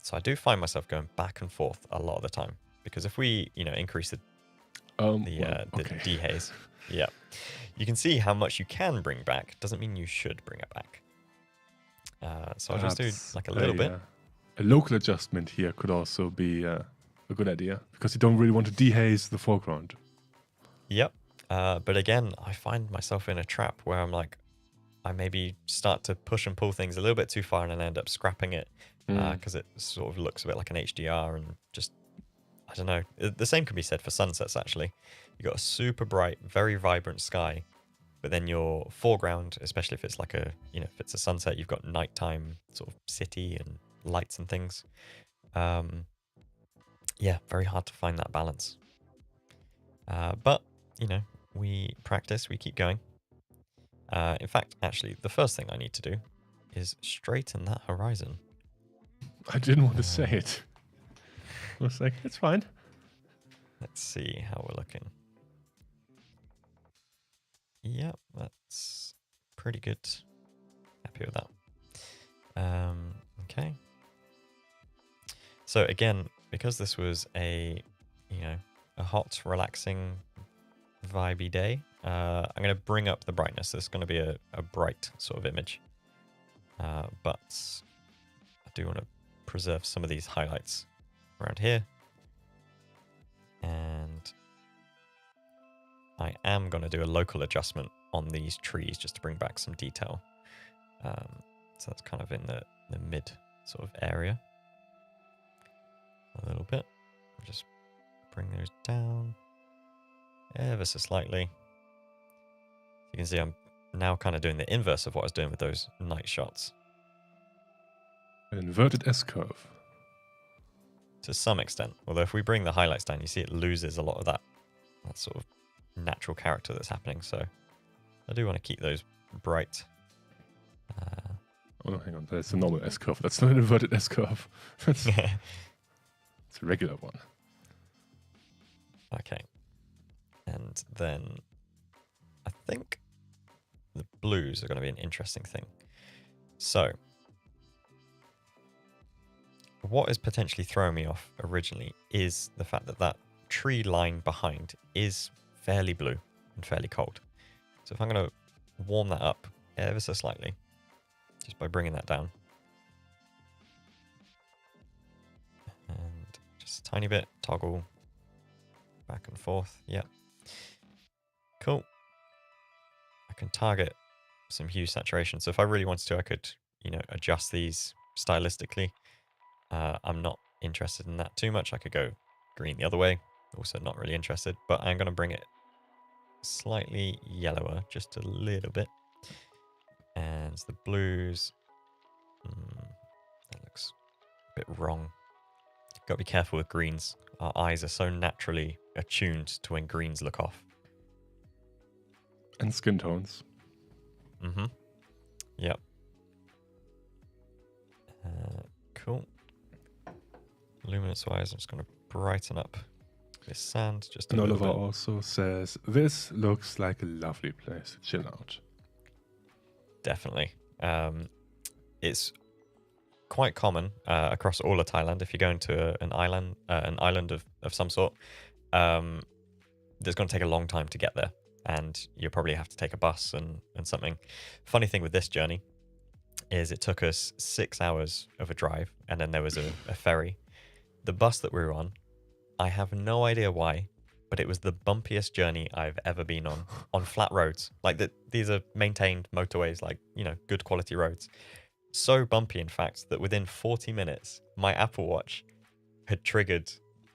So I do find myself going back and forth a lot of the time, because if we, increase the dehaze, yeah, you can see how much you can bring back. Doesn't mean you should bring it back. So I'll just do like a little bit. A local adjustment here could also be a good idea, because you don't really want to dehaze the foreground. Yep. But again, I find myself in a trap where I'm like, I maybe start to push and pull things a little bit too far and then end up scrapping it because it sort of looks a bit like an HDR, and just, I don't know. The same can be said for sunsets, actually. You've got a super bright, very vibrant sky, but then your foreground, especially if it's like if it's a sunset, you've got nighttime sort of city and lights and things. Yeah, very hard to find that balance. But, we practice, we keep going. In fact, actually, the first thing I need to do is straighten that horizon. I didn't want to say it. I was like, it's fine. Let's see how we're looking. Yep, that's pretty good. Happy with that. Okay. So again, because this was a hot, relaxing, vibey day, I'm going to bring up the brightness. This is going to be a bright sort of image. But I do want to preserve some of these highlights around here. And I am going to do a local adjustment on these trees just to bring back some detail. So that's kind of in the mid sort of area. A little bit. Just bring those down ever so slightly. You can see I'm now kind of doing the inverse of what I was doing with those night shots. An inverted S-curve. To some extent. Although if we bring the highlights down, you see it loses a lot of that sort of natural character that's happening. So I do want to keep those bright. Oh no, hang on. That's a normal S-curve. That's not an inverted S-curve. It's a regular one. Okay. And then I think the blues are going to be an interesting thing. So what is potentially throwing me off originally is the fact that that tree line behind is fairly blue and fairly cold. So if I'm going to warm that up ever so slightly, just by bringing that down, and just a tiny bit, toggle back and forth. Yep. Cool. I can target some hue saturation. So if I really wanted to, I could, adjust these stylistically. I'm not interested in that too much. I could go green the other way. Also not really interested, but I'm going to bring it slightly yellower, just a little bit. And the blues, that looks a bit wrong. Got to be careful with greens. Our eyes are so naturally attuned to when greens look off. And skin tones. Mm-hmm. Yep. Cool. Luminance-wise, I'm just going to brighten up this sand just a little bit. Oliver also says, this looks like a lovely place to chill out. Definitely. It's quite common across all of Thailand. If you're going to an island of some sort, there's going to take a long time to get there, and you'll probably have to take a bus and something. Funny thing with this journey is it took us 6 hours of a drive, and then there was a ferry. The bus that we were on, I have no idea why, but it was the bumpiest journey I've ever been on flat roads. Like these are maintained motorways, like, good quality roads. So bumpy, in fact, that within 40 minutes, my Apple Watch had triggered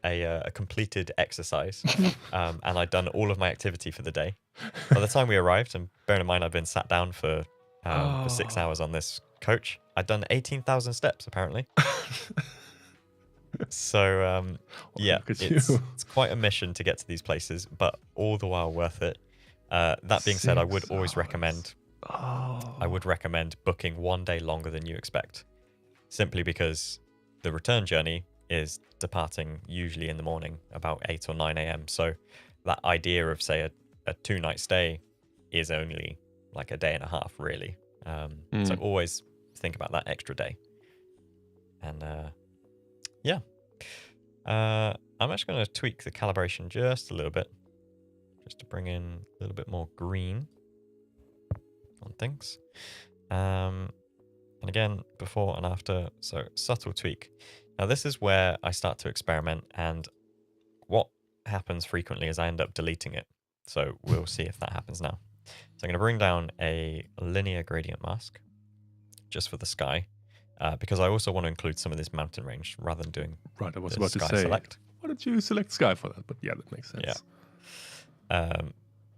a completed exercise, and I'd done all of my activity for the day. By the time we arrived, and bearing in mind I've been sat down for for 6 hours on this coach. I'd done 18,000 steps apparently. So yeah, look at it's you. quite a mission to get to these places, but all the while worth it. That being said, I would 6 always hours. recommend Oh. I would recommend booking 1 day longer than you expect, simply because the return journey is departing usually in the morning about 8 or 9 a.m. So that idea of, say, a 2-night stay is only like a day and a half, really. So always think about that extra day. And yeah, I'm actually going to tweak the calibration just a little bit, just to bring in a little bit more green on things. And again, before and after, so subtle tweak. Now this is where I start to experiment, and what happens frequently is I end up deleting it. So we'll see if that happens now. So I'm going to bring down a linear gradient mask just for the sky, because I also want to include some of this mountain range rather than doing Right, I was the about to sky say, select. why did you select sky for that? But yeah, that makes sense. Yeah.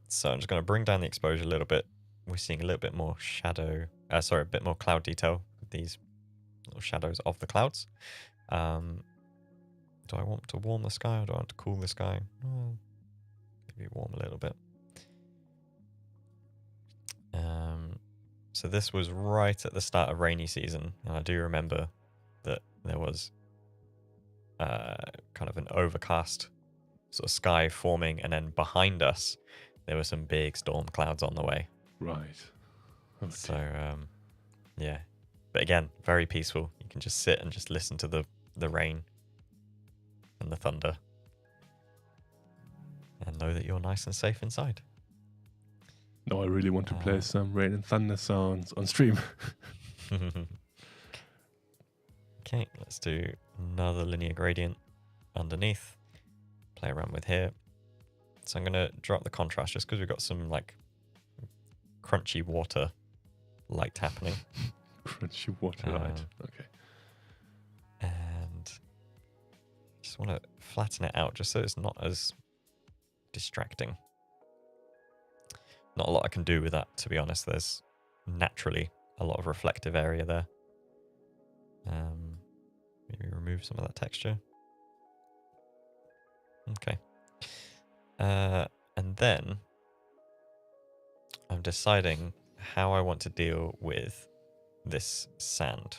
So I'm just going to bring down the exposure a little bit. We're seeing a little bit more shadow, a bit more cloud detail with these little shadows of the clouds. Do I want to warm the sky or do I want to cool the sky? Maybe warm a little bit. So this was right at the start of rainy season, and I do remember that there was kind of an overcast sort of sky forming, and then behind us there were some big storm clouds on the way. Right. Okay. So yeah, but again, very peaceful. You can just sit and just listen to the rain and the thunder and know that you're nice and safe inside. No, I really want to play some rain and thunder sounds on stream. Okay, let's do another linear gradient underneath. Play around with here. So I'm going to drop the contrast just because we've got some like crunchy water light happening. Crunchy water light. Okay. And just want to flatten it out just so it's not as distracting. Not a lot I can do with that, to be honest. There's naturally a lot of reflective area there. Maybe remove some of that texture. Okay. And then I'm deciding how I want to deal with this sand.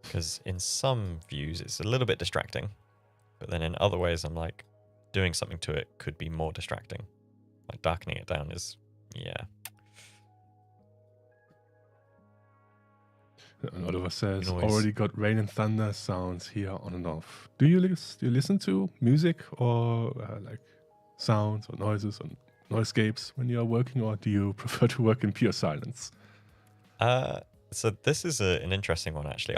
Because in some views it's a little bit distracting, but then in other ways I'm like, doing something to it could be more distracting. Like darkening it down is, yeah. Oliver says, already got rain and thunder sounds here on and off. Do you listen to music or like sounds or noises or noiseescapes when you are working, or do you prefer to work in pure silence? So this is an interesting one, actually.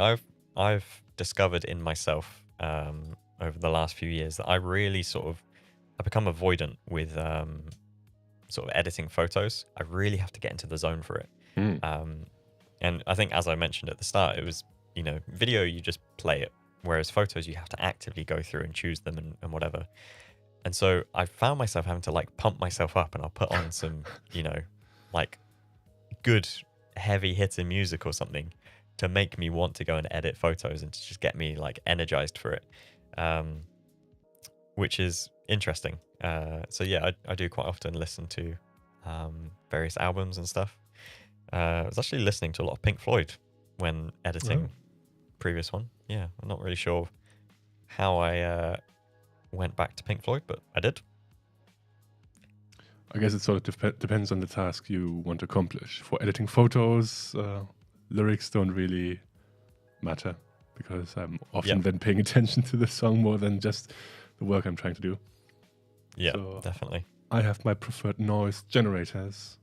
I've discovered in myself over the last few years that I really I've become avoidant with sort of editing photos. I really have to get into the zone for it. And I think, as I mentioned at the start, it was, video, you just play it. Whereas photos, you have to actively go through and choose them and whatever. And so I found myself having to like pump myself up, and I'll put on some, like good heavy hitting music or something to make me want to go and edit photos and to just get me like energized for it. Which is interesting. So yeah, I do quite often listen to various albums and stuff. I was actually listening to a lot of Pink Floyd when editing previous one. Yeah, I'm not really sure how I went back to Pink Floyd, but I did. I guess it sort of depends on the task you want to accomplish. For editing photos, lyrics don't really matter, because I'm often then paying attention to the song more than just the work I'm trying to do. Yeah, so definitely. I have my preferred noise generators.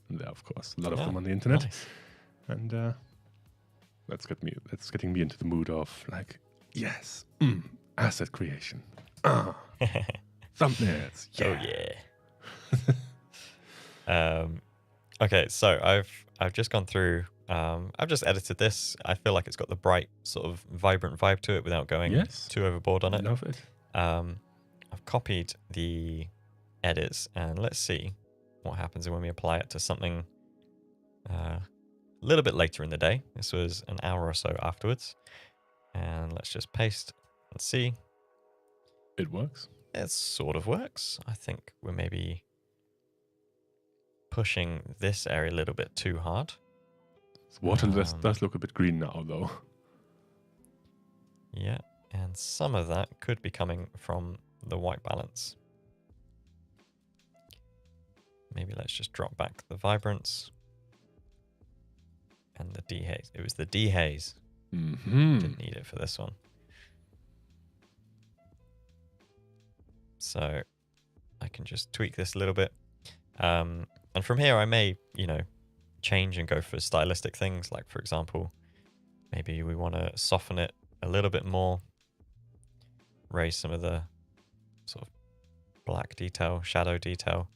And there are, of course, a lot of them on the internet. Nice. And that's getting me into the mood of like, yes, asset creation. Thumbnails. Yeah. Oh yeah. Okay, so I've just gone through. I've just edited this. I feel like it's got the bright, sort of vibrant vibe to it without going too overboard on it. Love it. I've copied the edits, and let's see what happens when we apply it to something a little bit later in the day. This was an hour or so afterwards. And let's just paste and see. It works. It sort of works. I think we're maybe pushing this area a little bit too hard. The water does look a bit green now, though. Yeah, and some of that could be coming from the white balance. Maybe let's just drop back the vibrance and the dehaze. It was the dehaze. Didn't need it for this one. So I can just tweak this a little bit. And from here, I may, change and go for stylistic things. Like, for example, maybe we want to soften it a little bit more, raise some of the sort of black detail, shadow detail.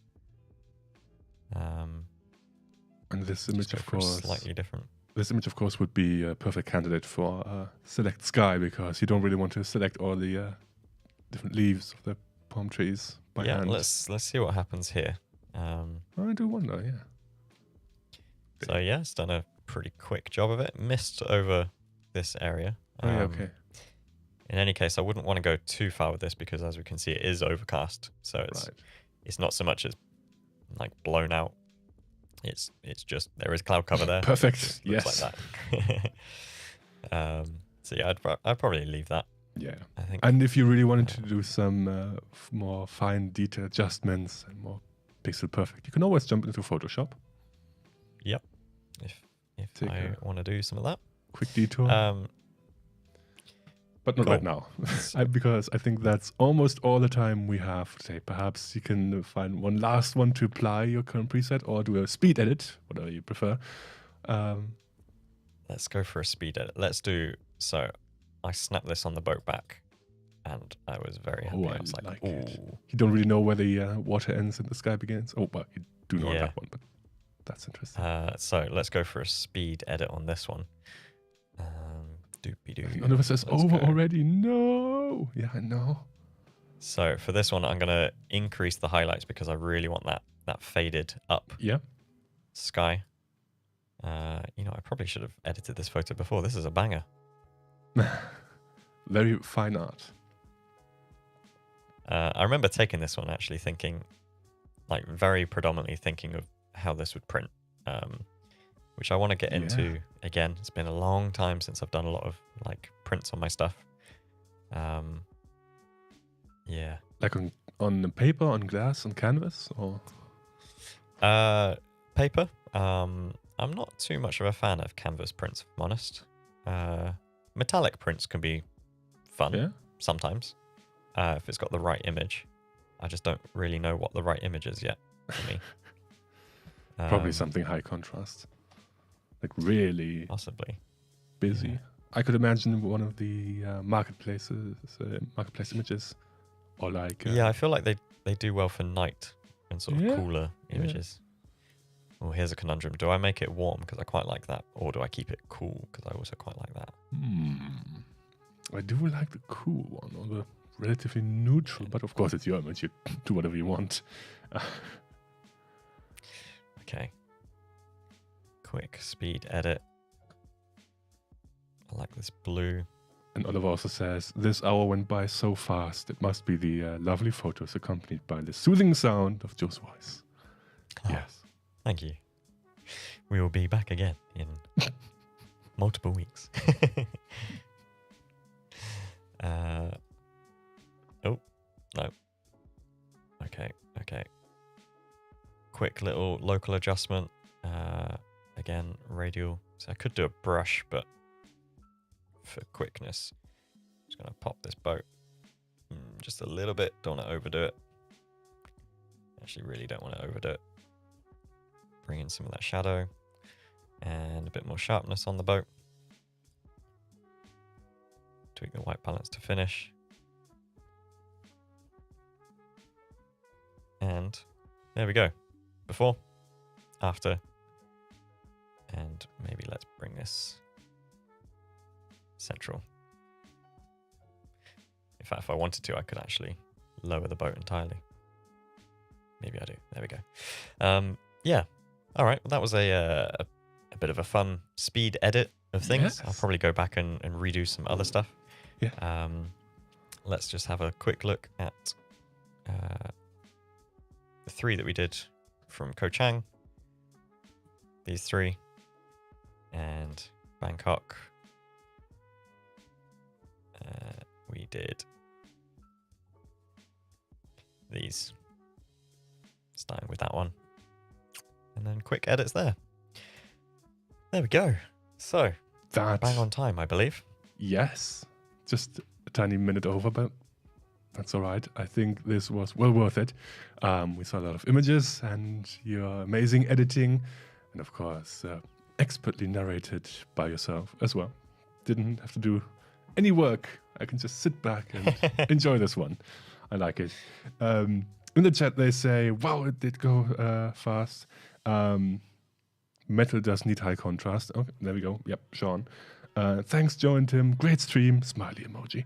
And this image, of course, slightly different. This image, of course, would be a perfect candidate for select sky, because you don't really want to select all the different leaves of the palm trees by hand. Yeah, let's see what happens here. I do wonder, yeah. So yeah, it's done a pretty quick job of it. Missed over this area. Okay. In any case, I wouldn't want to go too far with this because, as we can see, it is overcast. So it's not so much as like blown out. It's just there is cloud cover there. Perfect. Yes. Like that. So yeah, I'd probably leave that. Yeah. I think. And if you really wanted to do some more fine detail adjustments and more pixel perfect, you can always jump into Photoshop. Yep. If I want to do some of that. Quick detour. But not right now, because I think that's almost all the time we have today. Perhaps you can find one last one to apply your current preset, or do a speed edit, whatever you prefer. Let's go for a speed edit. Let's do, so I snapped this on the boat back, and I was very happy. I was like, ooh. You don't really know where the water ends and the sky begins. Oh, well, you do know that one, but that's interesting. So let's go for a speed edit on this one. None of us says over already. No. Yeah, I know. So for this one, I'm going to increase the highlights because I really want that faded up sky. I probably should have edited this photo before. This is a banger. Very fine art. I remember taking this one actually thinking, like very predominantly thinking of how this would print. Which I want to get into again. It's been a long time since I've done a lot of like prints on my stuff. Like on the paper, on glass, on canvas, or paper. I'm not too much of a fan of canvas prints, if I'm honest. Metallic prints can be fun sometimes if it's got the right image. I just don't really know what the right image is yet for me. Probably something high contrast. Like really possibly busy. Yeah. I could imagine one of the marketplace images, or like I feel like they do well for night and sort of cooler images. Oh, here's a conundrum. Do I make it warm because I quite like that, or do I keep it cool because I also quite like that? I do like the cool one, or the relatively neutral, but of course it's your image. You do whatever you want. Okay. Quick speed edit. I like this blue. And Oliver also says, this hour went by so fast. It must be the lovely photos accompanied by the soothing sound of Joe's voice. Yes. Thank you. We will be back again in multiple weeks. Oh, no. Okay. Quick little local adjustment. Again, radial. So I could do a brush, but for quickness, I'm just going to pop this boat just a little bit. Don't want to overdo it. Actually, really don't want to overdo it. Bring in some of that shadow and a bit more sharpness on the boat. Tweak the white balance to finish. And there we go. Before, after, and maybe let's bring this central. In fact, if I wanted to, I could actually lower the boat entirely. Maybe I do. There we go. Yeah. All right. Well, that was a bit of a fun speed edit of things. Yes. I'll probably go back and redo some other stuff. Yeah. Let's just have a quick look at the 3 that we did from Ko Chang. These 3. And Bangkok. We did these. Starting with that one. And then quick edits there. There we go. So, That, bang on time, I believe. yes. Just a tiny minute over, but that's all right. I think this was well worth it. We saw a lot of images and your amazing editing. And of course, expertly narrated by yourself as well. Didn't have to do any work. I can just sit back and enjoy this one. I like it. In the chat, they say, wow, it did go fast. Metal does need high contrast. Okay, there we go. Yep, Sean. Thanks, Joe and Tim. Great stream. Smiley emoji.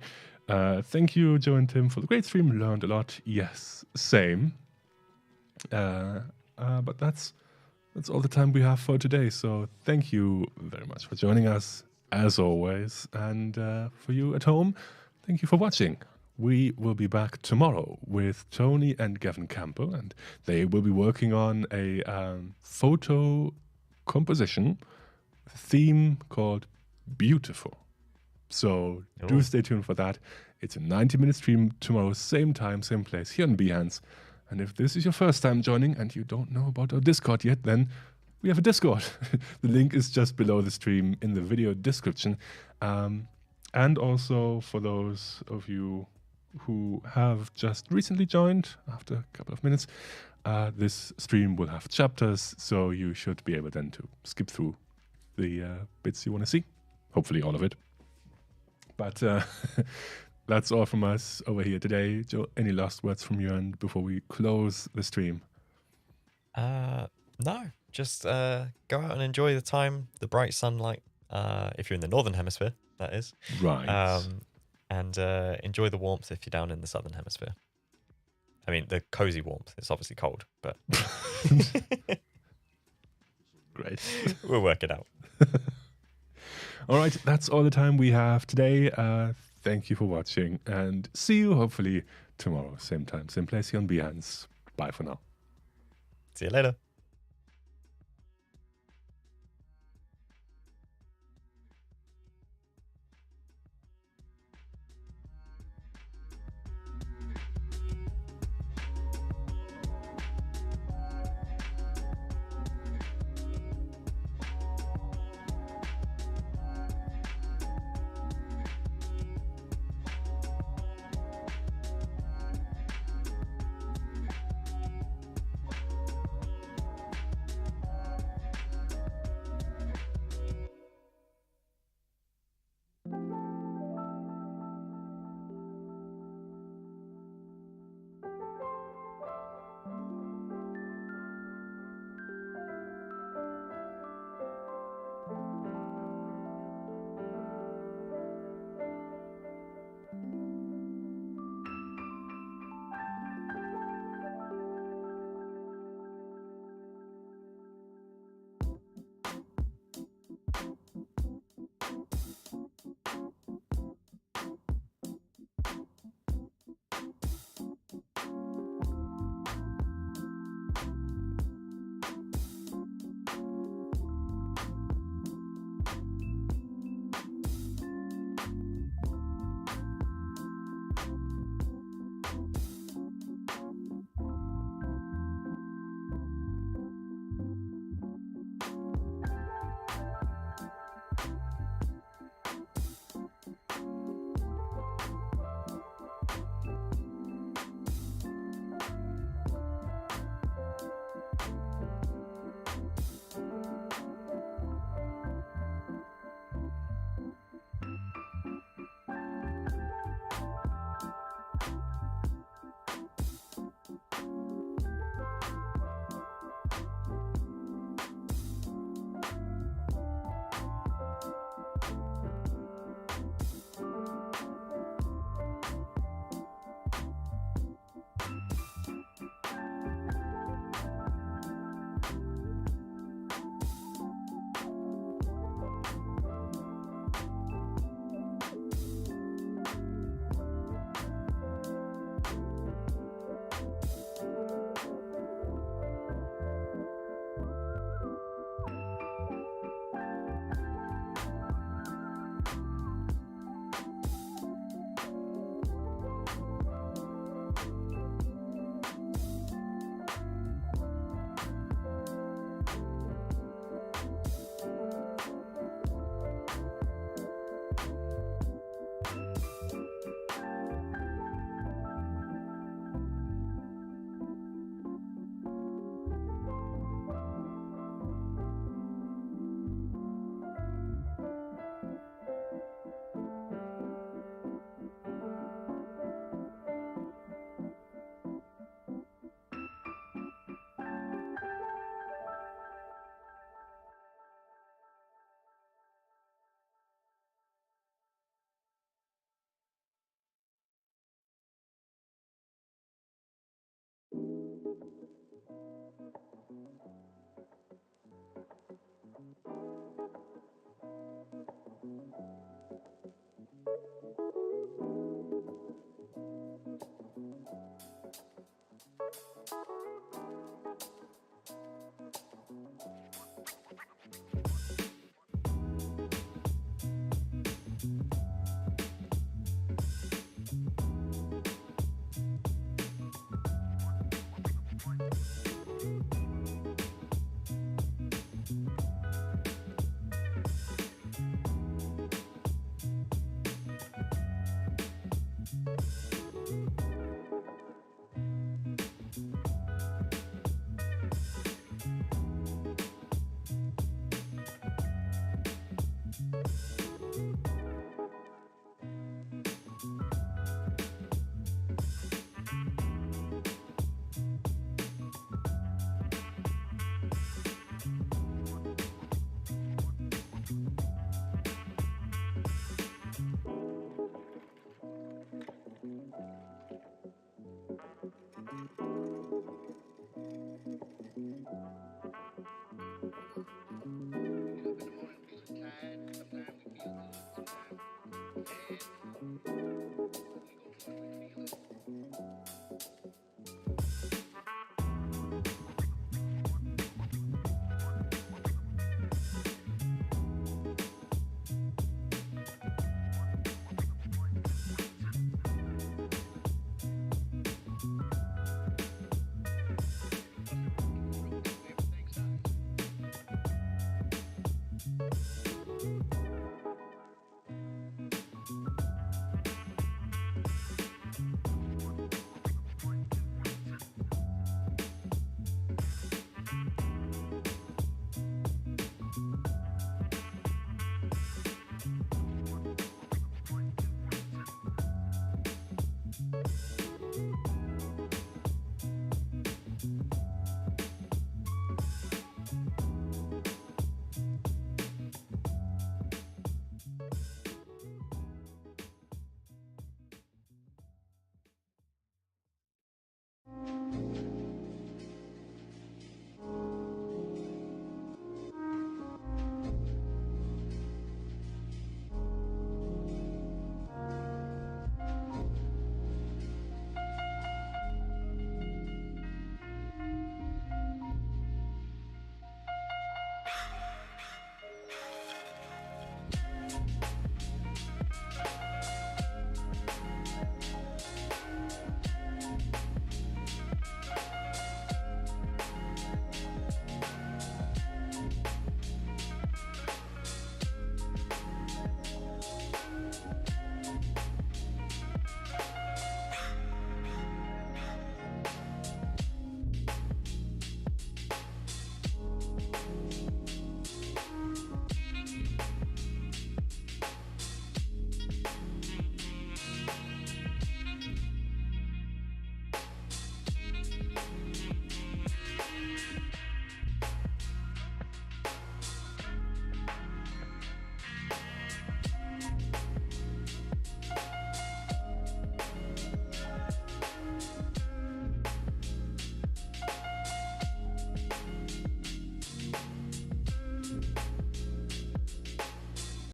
Thank you, Joe and Tim, for the great stream. Learned a lot. Yes, same. But that's all the time we have for today. So thank you very much for joining us, as always. And for you at home, thank you for watching. We will be back tomorrow with Tony and Gavin Campbell, and they will be working on a photo composition theme called Beautiful. So do stay tuned for that. It's a 90-minute stream tomorrow, same time, same place, here on Behance. And if this is your first time joining and you don't know about our Discord yet, then we have a Discord. The link is just below the stream in the video description. And also for those of you who have just recently joined after a couple of minutes, this stream will have chapters, so you should be able then to skip through the bits you want to see. Hopefully all of it. But that's all from us over here today. Joe, any last words from you and before we close the stream? No, just go out and enjoy the time, the bright sunlight, if you're in the northern hemisphere, that is. Right. And enjoy the warmth if you're down in the southern hemisphere. I mean, the cozy warmth. It's obviously cold, but Great. We'll work it out. All right, that's all the time we have today. Thank you for watching and see you hopefully tomorrow, same time, same place here on Behance. Bye for now. See you later.